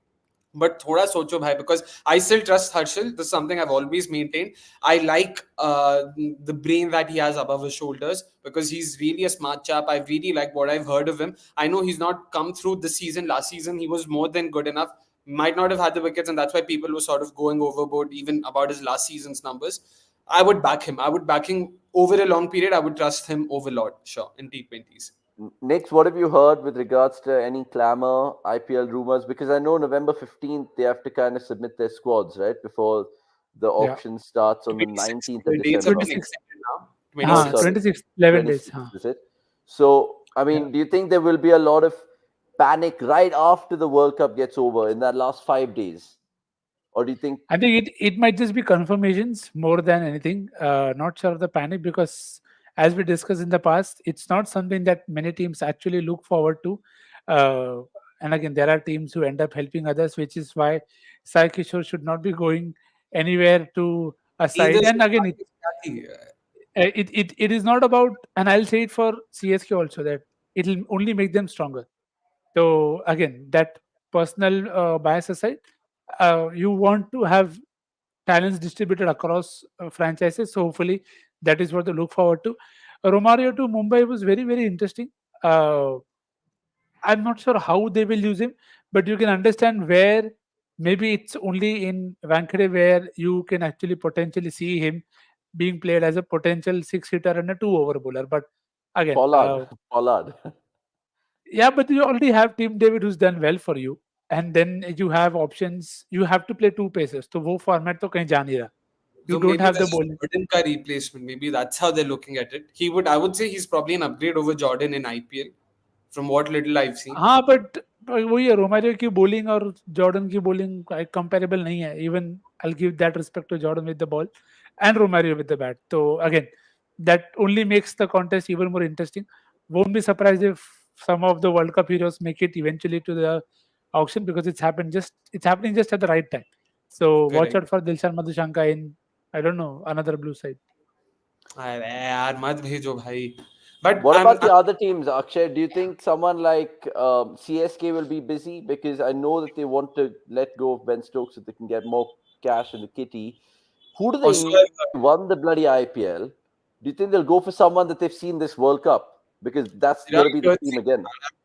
Speaker 2: But thoda socho bhai, because I still trust Harshal. This is something I've always maintained. I like the brain that he has above his shoulders, because he's really a smart chap. I really like what I've heard of him. I know he's not come through this season. Last season he was more than good enough. Might not have had the wickets, and that's why people were sort of going overboard even about his last season's numbers. I would back him. I would back him over a long period. I would trust him over lot, sure, in T20s.
Speaker 1: Next, what have you heard with regards to any clamor, IPL rumors? Because I know November 15th, they have to kind of submit their squads, right? Before the
Speaker 3: Yeah.
Speaker 1: auction starts on the
Speaker 2: 26.
Speaker 1: 19th of
Speaker 2: The dates have
Speaker 1: December.
Speaker 2: been
Speaker 3: 26.
Speaker 2: extended now.
Speaker 1: Oh,
Speaker 2: 26.
Speaker 1: sorry,
Speaker 3: 26, 11 days.
Speaker 1: 26th, is it? So, I
Speaker 3: Yeah.
Speaker 1: mean, do you think there will be a lot of panic right after the World Cup gets over in that last 5 days? Or do you think
Speaker 3: I think it might just be confirmations more than anything. Not sure of the panic because, as we discussed in the past, it's not something that many teams actually look forward to. Uh, and again, there are teams who end up helping others, which is why Sai Kishore should not be going anywhere to a
Speaker 2: Neither
Speaker 3: side. And
Speaker 2: should
Speaker 3: again,
Speaker 2: Pakistani.
Speaker 3: it is not about, and I'll say it for CSK also, that it'll only make them stronger. So again, that personal bias aside, you want to have talents distributed across franchises. So hopefully that is what to look forward to. Romario to Mumbai was very, very interesting. Uh, I'm not sure how they will use him, but you can understand where maybe it's only in Wankhede where you can actually potentially see him being played as a potential six hitter and a two over bowler. But again,
Speaker 1: Pollard? Pollard.
Speaker 3: yeah, but you already have Tim David who's done well for you, and then you have options. You have to play two paces. So वो format तो कहीं जा नहीं रहा. You
Speaker 2: So
Speaker 3: don't
Speaker 2: maybe
Speaker 3: have the
Speaker 2: this is
Speaker 3: bowling.
Speaker 2: Jordan ka replacement. Maybe that's how they're looking at it. I would say he's probably an upgrade over Jordan in IPL, from what little I've seen.
Speaker 3: हाँ, but वही है, Romario की bowling और Jordan की bowling comparable नहीं है. Even I'll give that respect to Jordan with the ball and Romario with the bat. So again, that only makes the contest even more interesting. Won't be surprised if some of the World Cup heroes make it eventually to the auction because it's happening just at the right time. So watch
Speaker 2: Correct.
Speaker 3: out for Dilshan Madhushanka in, I don't know, another blue side.
Speaker 2: अरे यार मत भेजो भाई. But
Speaker 1: What about the other teams, Akshay? Do you think someone like CSK will be busy? Because I know that they want to let go of Ben Stokes so they can get more cash in the kitty. Who do they
Speaker 2: also
Speaker 1: need? Won the bloody IPL. Do you think they'll go for someone that they've seen this World Cup? Because that's going to be the team again.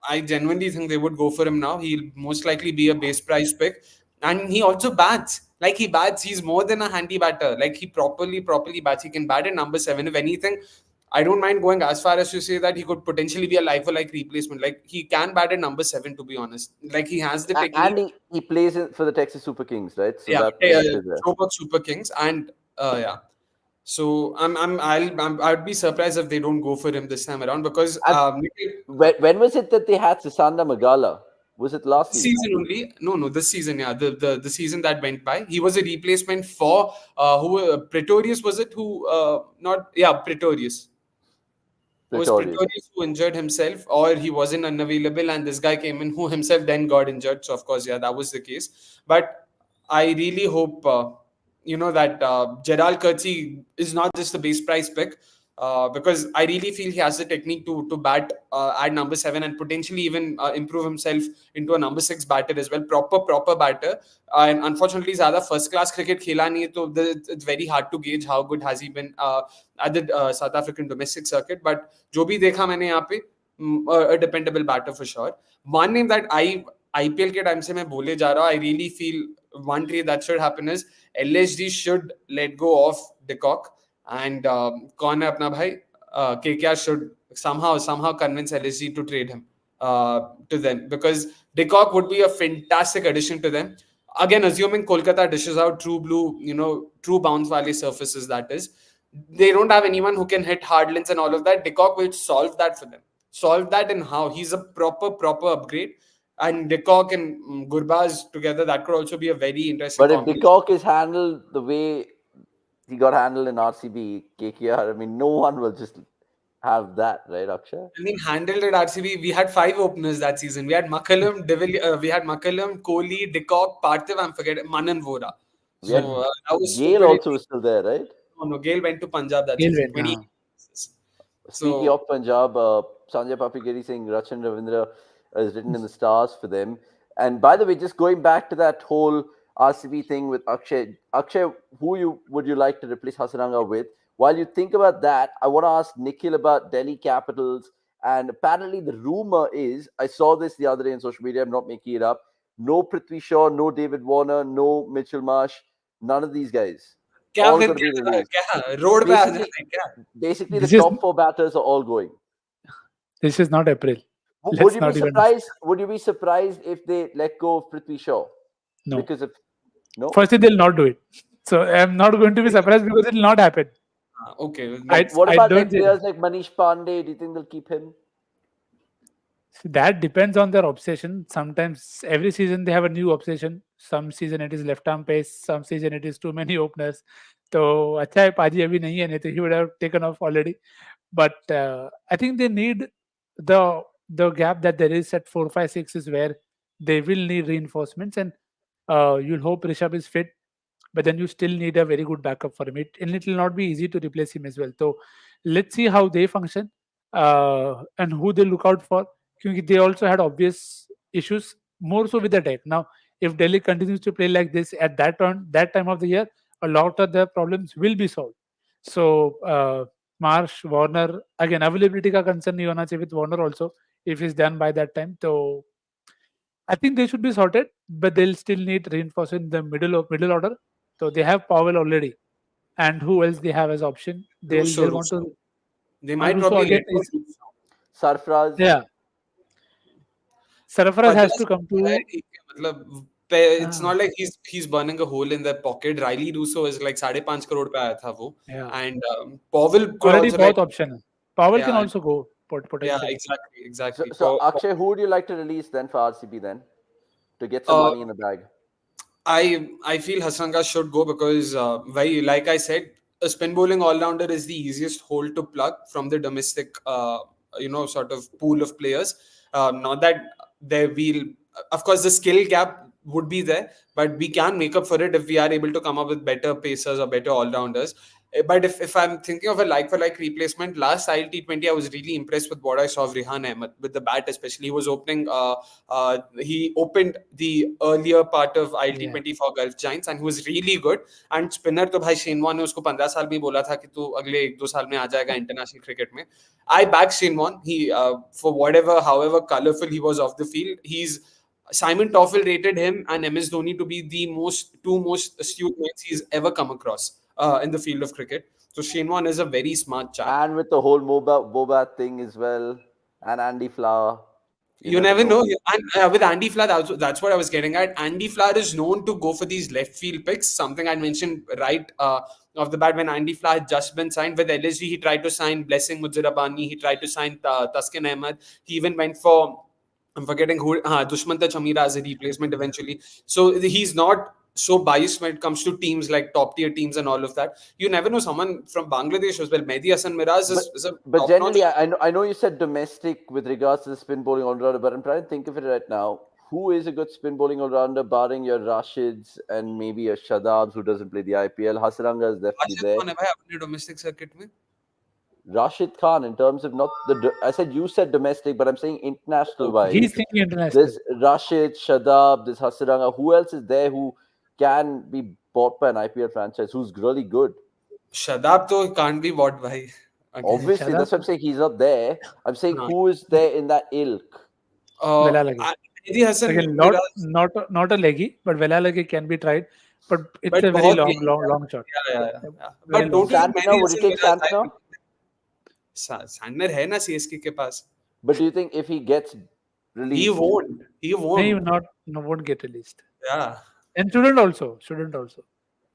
Speaker 2: I genuinely think they would go for him now. He'll most likely be a base price pick. And he also bats. Like he bats, he's more than a handy batter. Like he properly bats. He can bat at number 7. If anything, I don't mind going as far as to say that he could potentially be a life for like replacement. Like he can bat at number 7, to be honest. Like he has the technique.
Speaker 1: And he plays for the Texas Super Kings, right? So
Speaker 2: Yeah,
Speaker 1: that benefit there.
Speaker 2: Throwback Super Kings. And yeah. So I'd be surprised if they don't go for him this time around because
Speaker 1: When was it that they had Sasanda Magala? Was it last season?
Speaker 2: season only? No, this season. Yeah, the season that went by. He was a replacement for Pretorius, was it? Pretorius. It was Pretorius who injured himself, or he wasn't unavailable, and this guy came in who himself then got injured. So of course, yeah, that was the case. But I really hope that Gerald Curtsey is not just a base price pick. Because I really feel he has the technique to bat at number 7 and potentially even improve himself into a number 6 batter as well. Proper batter. And unfortunately, ज़्यादा first class cricket खेला नहीं है, so it's very hard to gauge how good has he been at the South African domestic circuit. But जो भी देखा मैंने यहाँ पे, a dependable batter for sure. One name that IPL के टाइम से मैं बोले जा रहा हूँ, I really feel one trade that should happen is LSG should let go of De Kock. And कौन है अपना भाई? KKR should somehow convince LSG to trade him to them, because De Kock would be a fantastic addition to them. Again, assuming Kolkata dishes out true blue, true bounce valley surfaces, that is. They don't have anyone who can hit hard lines and all of that. De Kock will solve that for them. Solve that, and how? He's a proper upgrade. And De Kock and Gurbaz together, that could also be a very interesting
Speaker 1: But if
Speaker 2: combination.
Speaker 1: De Kock is handled the way he got handled in RCB, KKR, I mean, no one will just have that, right, Akshay?
Speaker 2: I mean, handled at RCB, we had 5 openers that season. We had McCullum, Kohli, De Kock, Parthiv, I'm forgetting, Manan Vora. So that was
Speaker 1: Gale also was still there, right?
Speaker 2: No, Gale went to Punjab that
Speaker 3: Gale
Speaker 2: season.
Speaker 3: went,
Speaker 1: Speaking of Punjab, Sanjay Papigiri saying Rachan Ravindra is written in the stars for them. And by the way, just going back to that whole RCB thing with Akshay, who would you like to replace Hasaranga with? While you think about that, I want to ask Nikhil about Delhi Capitals. And apparently the rumor is, I saw this the other day on social media, I'm not making it up, no Prithvi Shaw, no David Warner, no Mitchell Marsh, none of these guys. All going to be released. Basically, the top 4 batters are all going.
Speaker 3: This is not April.
Speaker 1: Would you be surprised if they let go of Prithvi Shaw?
Speaker 3: No.
Speaker 1: Because no?
Speaker 3: Firstly, they'll not do it. So I'm not going to be surprised because it will not happen.
Speaker 2: Okay.
Speaker 1: What about players like Manish Pandey? Do you think they'll keep him?
Speaker 3: That depends on their obsession. Sometimes every season they have a new obsession. Some season it is left arm pace. Some season it is too many openers. तो अच्छा है पाजी अभी नहीं है नहीं तो he would have taken off already. But I think they need the gap that there is at 4, 5, 6 is where they will need reinforcements, and you'll hope Rishabh is fit, but then you still need a very good backup for him. And it will not be easy to replace him as well. So let's see how they function and who they look out for. Because they also had obvious issues more so with the deck. Now, if Delhi continues to play like this at that time of the year, a lot of their problems will be solved. So Marsh, Warner, again, availability का concern नहीं होना चाहिए with Warner also if he's done by that time. So I think they should be sorted, but they'll still need reinforcement in the middle order. So they have Powell already, and who else they have as option? They'll want
Speaker 2: Russo.
Speaker 3: to.
Speaker 2: They might
Speaker 3: Russo
Speaker 2: probably
Speaker 3: again
Speaker 2: let go
Speaker 3: is
Speaker 2: Russo.
Speaker 1: Sarfraz.
Speaker 3: yeah. Sarfaraz has to come
Speaker 2: है,
Speaker 3: to.
Speaker 2: ठीक है, मतलब it's
Speaker 3: Uh,
Speaker 2: not like he's burning a hole in their pocket. Riley Russo is like 5.5 crore पे आया था वो,
Speaker 3: yeah.
Speaker 2: and Powell could
Speaker 3: Already
Speaker 2: also
Speaker 3: both option है. Powell can
Speaker 2: yeah,
Speaker 3: also go
Speaker 2: yeah,
Speaker 3: potentially.
Speaker 2: exactly.
Speaker 1: So Akshay, who would you like to release then for RCB then to get some
Speaker 2: Uh,
Speaker 1: money in the bag?
Speaker 2: I feel Hasranka should go because very like I said, a spin bowling all rounder is the easiest hole to plug from the domestic sort of pool of players. Not that there will, of course, the skill gap would be there, but we can make up for it if we are able to come up with better pacers or better all rounders. But if I'm thinking of a like for like replacement, last ILT20 I was really impressed with what I saw of Rehan Ahmed with the bat, especially. He was opening. He opened the earlier part of
Speaker 3: Yeah.
Speaker 2: ILT20 for Gulf Giants and he was really good. And spinner तो भाई Shane Warne ने उसको 15 साल में ही बोला था कि तू अगले 1-2 साल में आ जाएगा इंटरनेशनल क्रिकेट में. I back Shane Warne. He for whatever, however colorful he was off the field, he's Simon Toffel rated him and MS Dhoni to be the two most astute minds he's ever come across in the field of cricket. So Shane Warne is a very smart chap.
Speaker 1: And with the whole Boba thing as well, and Andy Flower.
Speaker 2: You never know. And with Andy Flower, that's what I was getting at. Andy Flower is known to go for these left field picks, something I mentioned right off the bat when Andy Flower had just been signed. With LSG, he tried to sign Blessing Mujirabani, he tried to sign Taskin Ahmed, he even went for, I'm forgetting who, Dushmanta Chamira as a replacement eventually. So he's not so biased when it comes to teams like top tier teams and all of that. You never know, someone from Bangladesh as well. Mehdi Hassan Miraz is a
Speaker 1: But
Speaker 2: top
Speaker 1: generally,
Speaker 2: notch.
Speaker 1: I know you said domestic with regards to the spin bowling all-rounder, but I'm trying to think of it right now. Who is a good spin bowling all-rounder, barring your Rashids and maybe your Shadabs who doesn't play the IPL? Hasranga is definitely
Speaker 2: Rashid
Speaker 1: there.
Speaker 2: Khan है भाई अपने domestic circuit में.
Speaker 1: Rashid Khan, in terms of not the, I said you said domestic, but I'm saying international wise.
Speaker 3: He's thinking international.
Speaker 1: There's Rashid, Shadab, there's Hasranga. Who else is there who can be bought by an IPL franchise who's really good?
Speaker 2: Shadab to can't be bought by.
Speaker 1: Obviously, that's what I'm saying. He's not there. I'm saying who is there in that ilk?
Speaker 3: Vela Lage.
Speaker 2: Mehdi Hassan
Speaker 3: Again, not a leggy, but Vela Lage can be tried. But it's
Speaker 2: but
Speaker 3: a very
Speaker 2: बहुत
Speaker 3: long shot.
Speaker 2: Yeah.
Speaker 3: Very
Speaker 2: But
Speaker 3: long.
Speaker 2: don't you think
Speaker 1: Santner,
Speaker 2: Mehdi
Speaker 1: would you
Speaker 2: Hassan
Speaker 1: take
Speaker 2: Miraz
Speaker 1: Santner?
Speaker 2: Santner है ना CSK के पास.
Speaker 1: But do you think if he gets released,
Speaker 2: He won't.
Speaker 3: He won't get released.
Speaker 2: Yeah.
Speaker 3: And shouldn't also.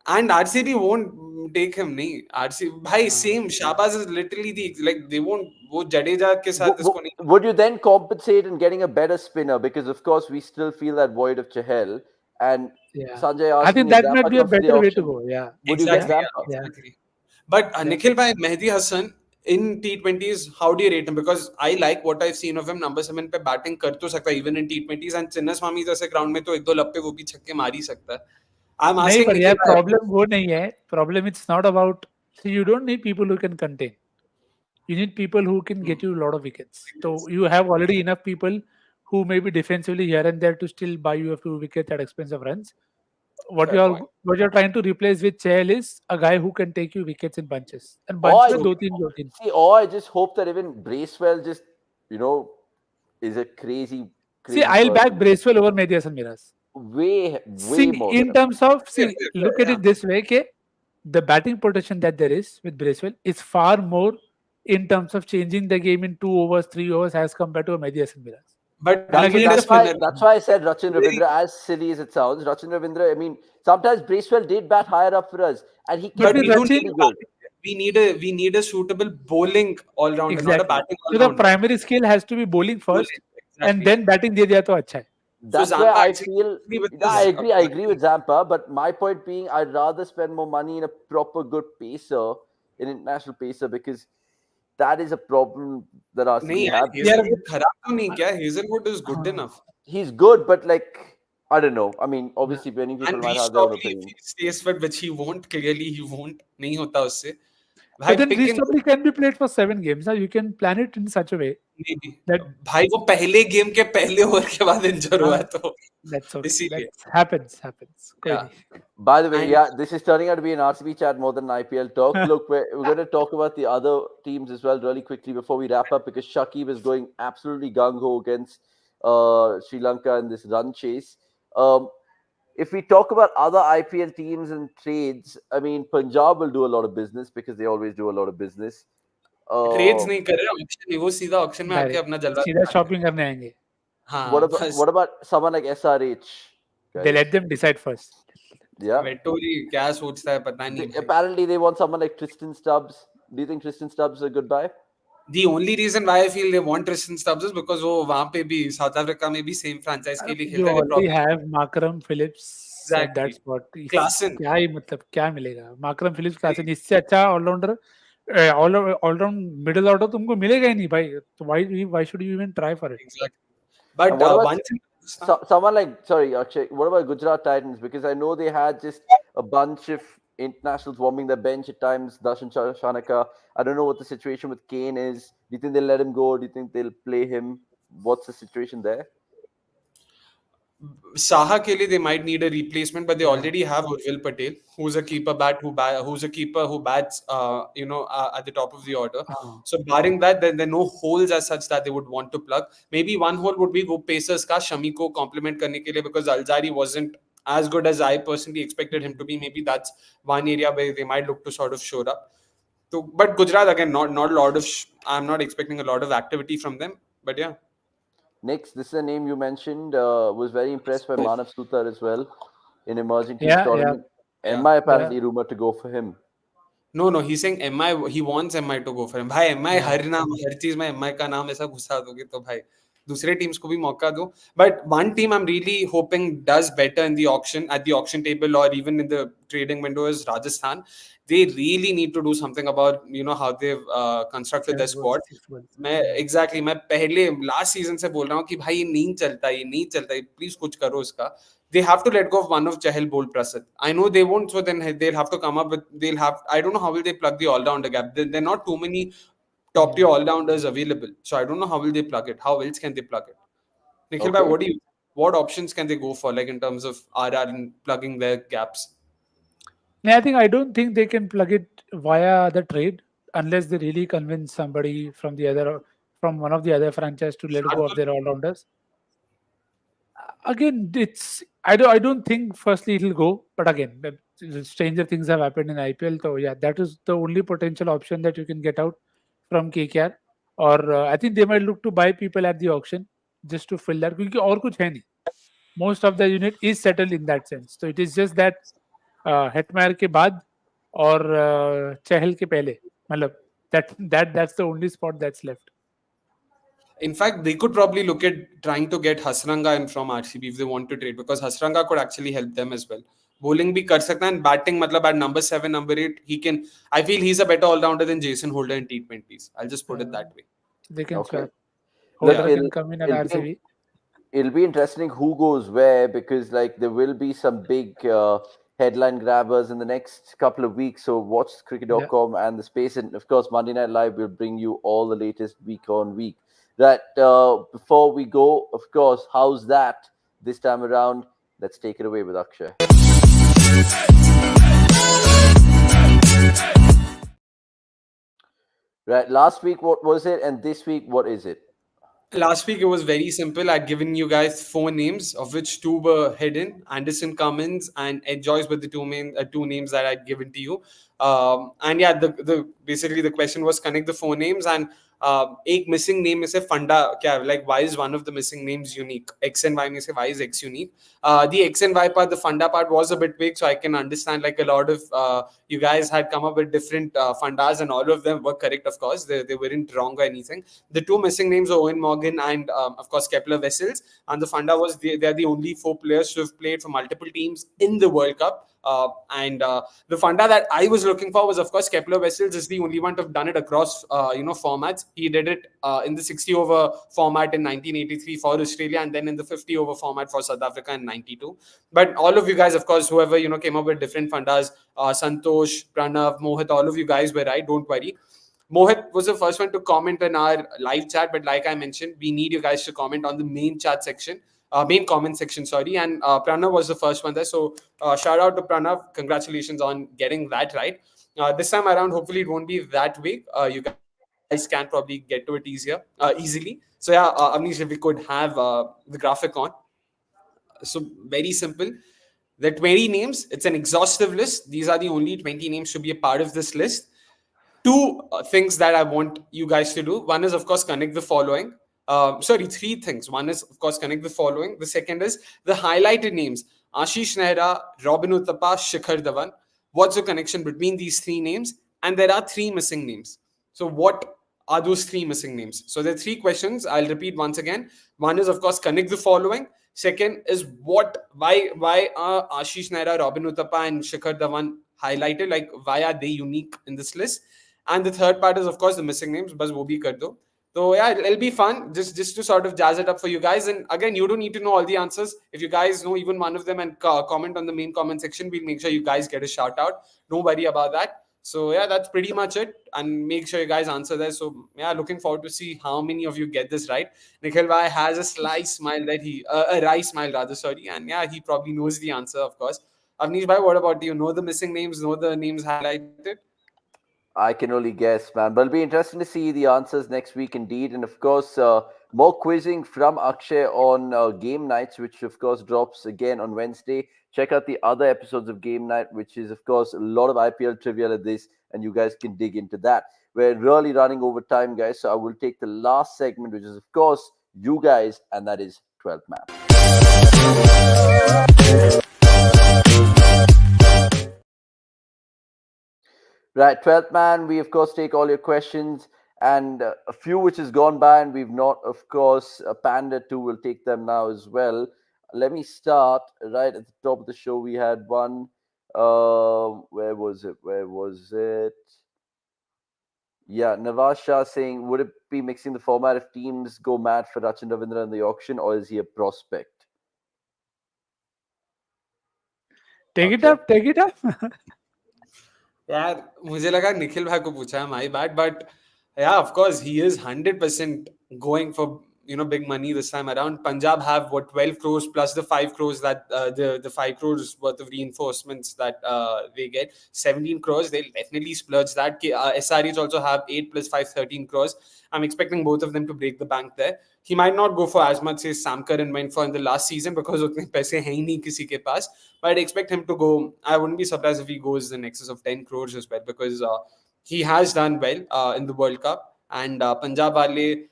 Speaker 2: And RCB won't take him. नहीं RCB भाई same. Shahbaz is literally like they won't. वो जडेजा के साथ इसको नहीं.
Speaker 1: would you then compensate in getting a better spinner? Because of course we still feel that void of Chahal and Sanjay
Speaker 3: I think that might be a better way to go. Yeah.
Speaker 1: Would you get Zampa?
Speaker 2: Exactly. But Nikhil bhai, Mehdi Hassan in T20s, how do you rate him? Because I like what I've seen of him. Number 7 पे batting कर तो सकता है even in T20s and Chinnaswamy जैसे ground में तो एक दो लप्पे वो भी छक्के मार ही सकता है. I'm
Speaker 3: नहीं
Speaker 2: asking
Speaker 3: पर यार
Speaker 2: Nikhil bhai,
Speaker 3: problem वो नहीं है. Problem it's not about. See, you don't need people who can contain. You need people who can get you a lot of wickets. So you have already enough people who may be defensively here and there to still buy you a few wickets at expense of runs. What you're trying to replace with Chahal is a guy who can take you wickets in bunches. And bunches में दो तीन.
Speaker 1: See, or I just hope that even Bracewell just, is a crazy
Speaker 3: See, I'll
Speaker 1: person.
Speaker 3: back Bracewell over Mehdi Hassan Miraz.
Speaker 1: Way more.
Speaker 3: In terms of, look at it this way, okay? The batting protection that there is with Bracewell is far more in terms of changing the game in 2 overs, 3 overs as compared to a Mehdi Hassan Miraz.
Speaker 2: But
Speaker 1: that's why I said Rachin Ravindra, as silly as it sounds. Rachin Ravindra, I mean, sometimes Bracewell did bat higher up for us, and he kept good.
Speaker 2: We need a suitable bowling all rounder, not a batting all
Speaker 3: rounder. So the primary skill has to be bowling first. and then batting दे दिया तो अच्छा है.
Speaker 2: So
Speaker 1: That's where
Speaker 2: Zampa
Speaker 1: I
Speaker 2: actually
Speaker 1: feel.
Speaker 2: with
Speaker 1: No, I
Speaker 2: his
Speaker 1: agree. I agree with Zampa, but my point being, I'd rather spend more money in a proper good pacer, an international pacer, because that is a problem that
Speaker 2: नहीं
Speaker 1: RCB
Speaker 2: यार,
Speaker 1: have.
Speaker 3: यार
Speaker 2: Hazlewood खराब तो नहीं क्या, Hazlewood is good
Speaker 3: हाँ.
Speaker 2: Enough.
Speaker 1: He's good, but like I don't know. I mean,
Speaker 3: Yeah.
Speaker 1: obviously, many people
Speaker 2: And
Speaker 1: might
Speaker 2: Reece
Speaker 1: have their own
Speaker 2: Topley, if
Speaker 1: opinion.
Speaker 2: he stays fit, which he won't, clearly he won't, नहीं होता उससे. भाई
Speaker 3: But then
Speaker 2: pick
Speaker 3: Reece
Speaker 2: him,
Speaker 3: Topley can be played for 7 games. Now you can plan it in such a way
Speaker 2: maybe.
Speaker 3: that
Speaker 2: भाई वो पहले game के पहले over के बाद इंजर हुआ है,
Speaker 3: हाँ,
Speaker 2: तो
Speaker 3: that's okay. That
Speaker 2: इसीलिए.
Speaker 3: happens. कोई
Speaker 2: Yeah.
Speaker 3: नहीं.
Speaker 1: By the way,
Speaker 2: And
Speaker 1: yeah, this is turning out to be an RCB chat more than an IPL talk. Look, we're going to talk about the other teams as well really quickly before we wrap up because Shakib is going absolutely gung ho against Sri Lanka in this run chase. If we talk about other IPL teams and trades, I mean, Punjab will do a lot of business because they always do a lot of business.
Speaker 2: Trades
Speaker 1: Uh,
Speaker 2: नहीं कर रहे, auction नहीं, वो सीधा auction में आके
Speaker 3: Direct.
Speaker 2: अपना जलवा
Speaker 3: सीधा
Speaker 2: दिखाते हैं.
Speaker 3: shopping करने आएंगे.
Speaker 2: हाँ बस.
Speaker 1: what about someone like SRH,
Speaker 3: They
Speaker 1: guys?
Speaker 3: let them decide first.
Speaker 1: Yeah,
Speaker 2: Vettori क्या सोचता है पता नहीं भाई.
Speaker 1: apparently they want someone like Tristan Stubbs. Do you think Tristan Stubbs is a good buy?
Speaker 2: The only reason why I feel they want Tristan Stubbs is because वो वहाँ पे भी साउथ अफ्रीका में भी सेम फ्रेंचाइज के लिए
Speaker 3: You
Speaker 2: खेलता है. They
Speaker 3: already
Speaker 2: probably
Speaker 3: have Markram Phillips at that
Speaker 2: exactly.
Speaker 3: spot.
Speaker 2: Klassen.
Speaker 3: क्या ही मतलब क्या मिलेगा? Markram Phillips क्लासन इससे अच्छा ऑलराउंडर ऑलराउंड मिडिल ऑर्डर तुमको मिलेगा ही नहीं भाई. तो why should you even try for it?
Speaker 2: Exactly. But
Speaker 1: And what about
Speaker 2: once
Speaker 1: someone like, sorry, Akshay, what about Gujarat Titans? Because I know they had just a bunch of internationals warming their bench at times. Darshan Shanaka. I don't know what the situation with Kane is. Do you think they'll let him go? Do you think they'll play him? What's the situation there?
Speaker 2: Saha ke liye they might need a replacement, but they
Speaker 3: Yeah.
Speaker 2: already have Urvil Patel, who's a keeper who's a keeper who bats, at the top of the order.
Speaker 3: हाँ.
Speaker 2: So barring that, then there are no holes as such that they would want to plug. Maybe one hole would be go Pacers ka Shami ko complement karne ke liye, because Alzari wasn't as good as I personally expected him to be. Maybe that's one area where they might look to sort of shore up. So, but Gujarat again, not a lot of. I'm not expecting a lot of activity from them, but yeah.
Speaker 1: Next, this is a name you mentioned. Was very impressed by Manav Sutar as well in emerging teams
Speaker 3: Yeah,
Speaker 1: tournament.
Speaker 2: Yeah.
Speaker 1: MI apparently rumored to go for him.
Speaker 2: No, he's saying MI. He wants MI to go for him. भाई MI
Speaker 3: Yeah.
Speaker 2: हर चीज में MI का नाम ऐसा घुसा दोगे तो भाई दूसरे टीम्स को भी मौका दो. But one team I'm really hoping does better in the auction, at the auction table or even in the trading window, is Rajasthan. They really need to do something about how they've constructed their
Speaker 3: 7 goals,
Speaker 2: squad.
Speaker 3: 6 goals.
Speaker 2: मैं पहले last season से बोल रहा हूँ कि भाई ये नहीं चलता, प्लीज कुछ करो इसका. They have to let go of one of Chahal, Bolt, Prasad. I know they won't, so then they'll have to come up with. I don't know how will they plug the all-rounder gap. There are not too many top-tier all-rounders available, so I don't know how will they plug it. How else can they plug it? Nikhil, bhai,
Speaker 1: Okay.
Speaker 2: what options can they go for, like in terms of RR and plugging their gaps?
Speaker 3: No, I don't think they can plug it via the trade unless they really convince somebody from one of the other franchise to let go of their all-rounders. Again, I don't think firstly it'll go, but again, stranger things have happened in IPL. So yeah, that is the only potential option that you can get out from KKR. Or I think they might look to buy people at the auction just to fill that. क्योंकि और कुछ है नहीं. Most of the unit is settled in that sense. So it is just that Hetmyer के बाद और चहल के पहले मतलब that's the only spot that's left.
Speaker 2: In fact, they could probably look at trying to get Hasranga in from RCB if they want to trade, because Hasranga could actually help them as well. Bowling भी कर सकता है, and batting मतलब at number 7, number 8, he can. I feel he's a better all-rounder than Jason Holder in T20s. I'll just put it that way.
Speaker 3: They can
Speaker 1: Okay.
Speaker 3: swap.
Speaker 1: Look,
Speaker 3: Holder can come in at RCB.
Speaker 1: It'll be interesting who goes where because like there will be some big headline grabbers in the next couple of weeks. So watch cricket.com and the space, and of course Monday Night Live will bring you all the latest week on week. That before we go, of course, how's that this time around? Let's take it away with Akshay. Right, last week what was it, and this week what is it?
Speaker 2: Last week it was very simple. I'd given you guys 4 names, of which 2 were hidden. Anderson Cummins and Ed Joyce were the two names that I'd given to you. And yeah, the basically the question was connect the 4 names, and एक missing name में से फंडा क्या, like why is one of the missing names unique? X and Y में से why is X unique? The X and Y part, the funda part was a bit vague, so I can understand like a lot of you guys had come up with different fundas, and all of them were correct, of course. They weren't wrong or anything. The two missing names are Owen Morgan and, of course, Kepler Wessels. And the funda was they're the only four players who have played for multiple teams in the World Cup. And the funda that I was looking for was, of course, Kepler Wessels is the only one to have done it across formats. He did it in the 60 over format in 1983 for Australia, and then in the 50 over format for South Africa in 92. But all of you guys, of course, whoever came up with different fundas, Santosh, Pranav, Mohit, all of you guys were right. Don't worry. Mohit was the first one to comment in our live chat, but like I mentioned, we need you guys to comment on the main chat section, main comment section, sorry. And Pranav was the first one there. So shout out to Pranav. Congratulations on getting that right. This time around, hopefully it won't be that weak. You guys can probably get to it easily. So yeah, Avnish, if we could have the graphic on. So very simple. There are 20 names. It's an exhaustive list. These are the only 20 names to be a part of this list. Two things that I want you guys to do. One is, of course, connect the following. Sorry, three things. One is, of course, connect the following. The second is the highlighted names: Ashish Nehra, Robin Uthappa, Shikhar Dhawan. What's the connection between these three names? And there are three missing names. So, what are those three missing names? So, there are three questions. I'll repeat once again. One is, of course, connect the following. Second is why are Ashish Nehra, Robin Uthappa, and Shikhar Dhawan highlighted? Like, why are they unique in this list? And the third part is, of course, the missing names. Bas wo bhi kar do. So yeah, it'll be fun just to sort of jazz it up for you guys. And again, you don't need to know all the answers. If you guys know even one of them and comment on the main comment section, we'll make sure you guys get a shout out. Don't worry about that. So yeah, that's pretty much it. And make sure you guys answer there. So yeah, looking forward to see how many of you get this right. Nikhil Bhai has a sly smile that a wry smile rather, sorry. And yeah, he probably knows the answer, of course. Avnish Bhai, what about you? Know the missing names? Know the names highlighted?
Speaker 1: I can only guess, man. But it'll be interesting to see the answers next week, indeed. And of course, more quizzing from Akshay on game nights, which of course drops again on Wednesday. Check out the other episodes of Game Night, which is of course a lot of IPL trivia like this, and you guys can dig into that. We're really running over time, guys. So I will take the last segment, which is of course you guys, and that is 12th man. Right, 12th man, we of course take all your questions and a few which has gone by and we've not, of course, pandered to. We'll take them now as well. Let me start right at the top of the show. We had one. Where was it? Where was it? Yeah, Nawaz Shah saying, would it be mixing the format if teams go mad for Rachin Ravindra in the auction, or is he a prospect?
Speaker 3: Take it
Speaker 1: Okay.
Speaker 3: up, take it up.
Speaker 2: यार मुझे लगा निखिल भाई को पूछा है, my bad, but yeah, of course he is 100% going for big money this time around. Punjab have what, 12 crores plus the 5 crores that the 5 crores worth of reinforcements that they get, 17 crores. They'll definitely splurge that. SREs also have 8 plus 5, 13 crores. I'm expecting both of them to break the bank there. He might not go for as much as Sam Curran went for in the last season because उतने पैसे हैं ही नहीं किसी के पास. But I'd expect him to go. I wouldn't be surprised if he goes in excess of 10 crores as well, because he has done well in the World Cup. And Punjab वाले,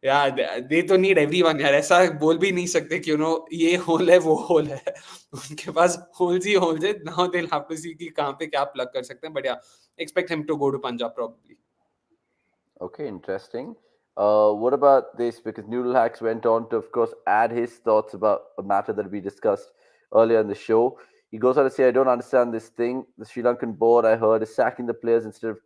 Speaker 2: yeah, they तो need everyone यार. ऐसा बोल भी नहीं सकते कि ये होल है वो होल है. उनके पास holes ही holes है. Now they'll have to see कि कहाँ पे क्या plug कर सकते हैं. But yeah, expect him to go to Punjab probably.
Speaker 1: Okay, interesting. What about this? Because Noodle Hacks went on to, of course, add his thoughts about a matter that we discussed earlier in the show. He goes on to say, I don't understand this thing. The Sri Lankan board, I heard, is sacking the players instead of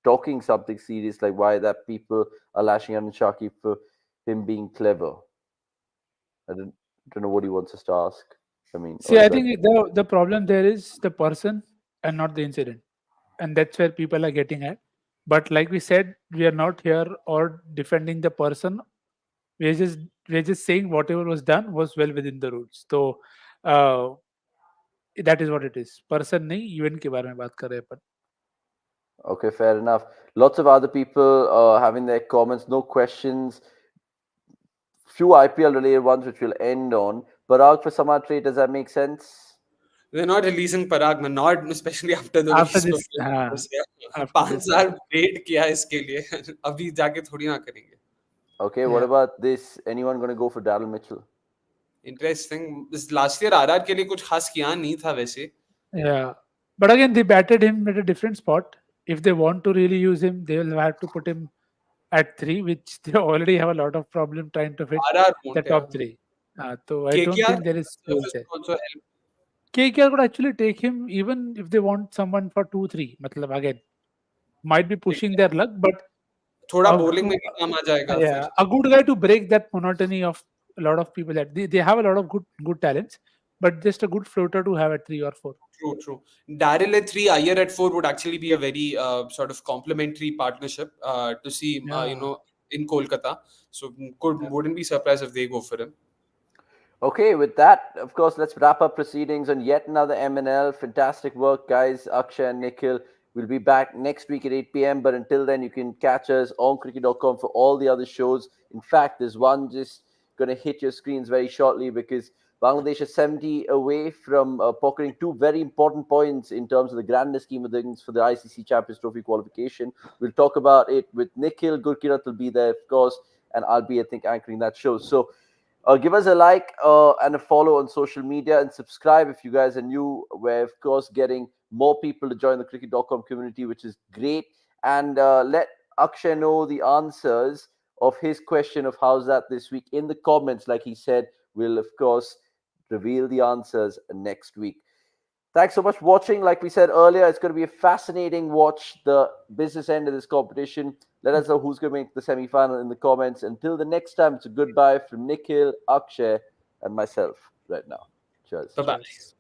Speaker 1: talking something serious, like why that people are lashing out on Shaki for him being clever. I don't know what he wants us to ask. I mean,
Speaker 3: See,
Speaker 1: or
Speaker 3: I
Speaker 1: is that
Speaker 3: think the problem there is the person and not the incident, and that's where people are getting at. But like we said, we are not here or defending the person. We're just we're just saying whatever was done was well within the rules. So uh, that is what it is. Person नहीं event के बारे में बात कर रहे हैं अपन.
Speaker 1: okay? Fair enough. Lots of other people having their comments, no questions. Few IPL related ones which we'll end on. Parag for Samar trade, does that make sense?
Speaker 2: They're not releasing Parag, man. Not especially after the
Speaker 3: after
Speaker 2: release
Speaker 3: this.
Speaker 2: performance. Yeah.
Speaker 3: After
Speaker 2: 5
Speaker 3: this.
Speaker 2: साल wait किया इसके लिए अभी जाके थोड़ी ना करेंगे.
Speaker 1: Okay, what
Speaker 3: Yeah.
Speaker 1: about this? Anyone going to go for Daryl Mitchell?
Speaker 2: Interesting. This last year RR के लिए कुछ खास किया नहीं था वैसे.
Speaker 3: Yeah. But again, they batted him at a different spot. If they want to really use him, they will have to put him at three, which they already have a lot of problem trying to fit
Speaker 2: RR
Speaker 3: the
Speaker 2: won't,
Speaker 3: top
Speaker 2: yeah.
Speaker 3: three. So I don't
Speaker 2: KKR
Speaker 3: think there is space
Speaker 2: surface
Speaker 3: there.
Speaker 2: will also help.
Speaker 3: KKR could actually take him even if they want someone for 2-3. Matlab again, might be pushing their luck, but
Speaker 2: थोड़ा
Speaker 3: a,
Speaker 2: bowling
Speaker 3: to,
Speaker 2: में भी काम आ जाएगा
Speaker 3: yeah,
Speaker 2: फिर.
Speaker 3: a good guy to break that monotony of a lot of people that they have a lot of good talents, but just a good floater to have at 3 or 4.
Speaker 2: True, true. Daryl at 3, Iyer at 4 would actually be a very sort of complementary partnership to see,
Speaker 3: Yeah.
Speaker 2: in Kolkata. So
Speaker 3: Yeah.
Speaker 2: wouldn't be surprised if they go for him.
Speaker 1: Okay, with that, of course, let's wrap up proceedings on yet another MNL. Fantastic work, guys. Akshay and Nikhil. We'll be back next week at 8 p.m. But until then, you can catch us on cricket.com for all the other shows. In fact, there's one just going to hit your screens very shortly because Bangladesh is 70 away from pocketing two very important points in terms of the grander scheme of things for the ICC Champions Trophy qualification. We'll talk about it with Nikhil. Gurkirat will be there, of course, and I'll be, I think, anchoring that show. So, give us a like and a follow on social media and subscribe if you guys are new. We're, of course, getting more people to join the cricket.com community, which is great. And let Akshay know the answers of his question of how's that this week in the comments. Like he said, we'll, of course, reveal the answers next week. Thanks so much for watching. Like we said earlier, it's going to be a fascinating watch, the business end of this competition. Let us know who's going to make the semi-final in the comments. Until the next time, it's a goodbye from Nikhil, Akshay, and myself right now. Cheers.
Speaker 2: Bye bye.
Speaker 3: Cheers.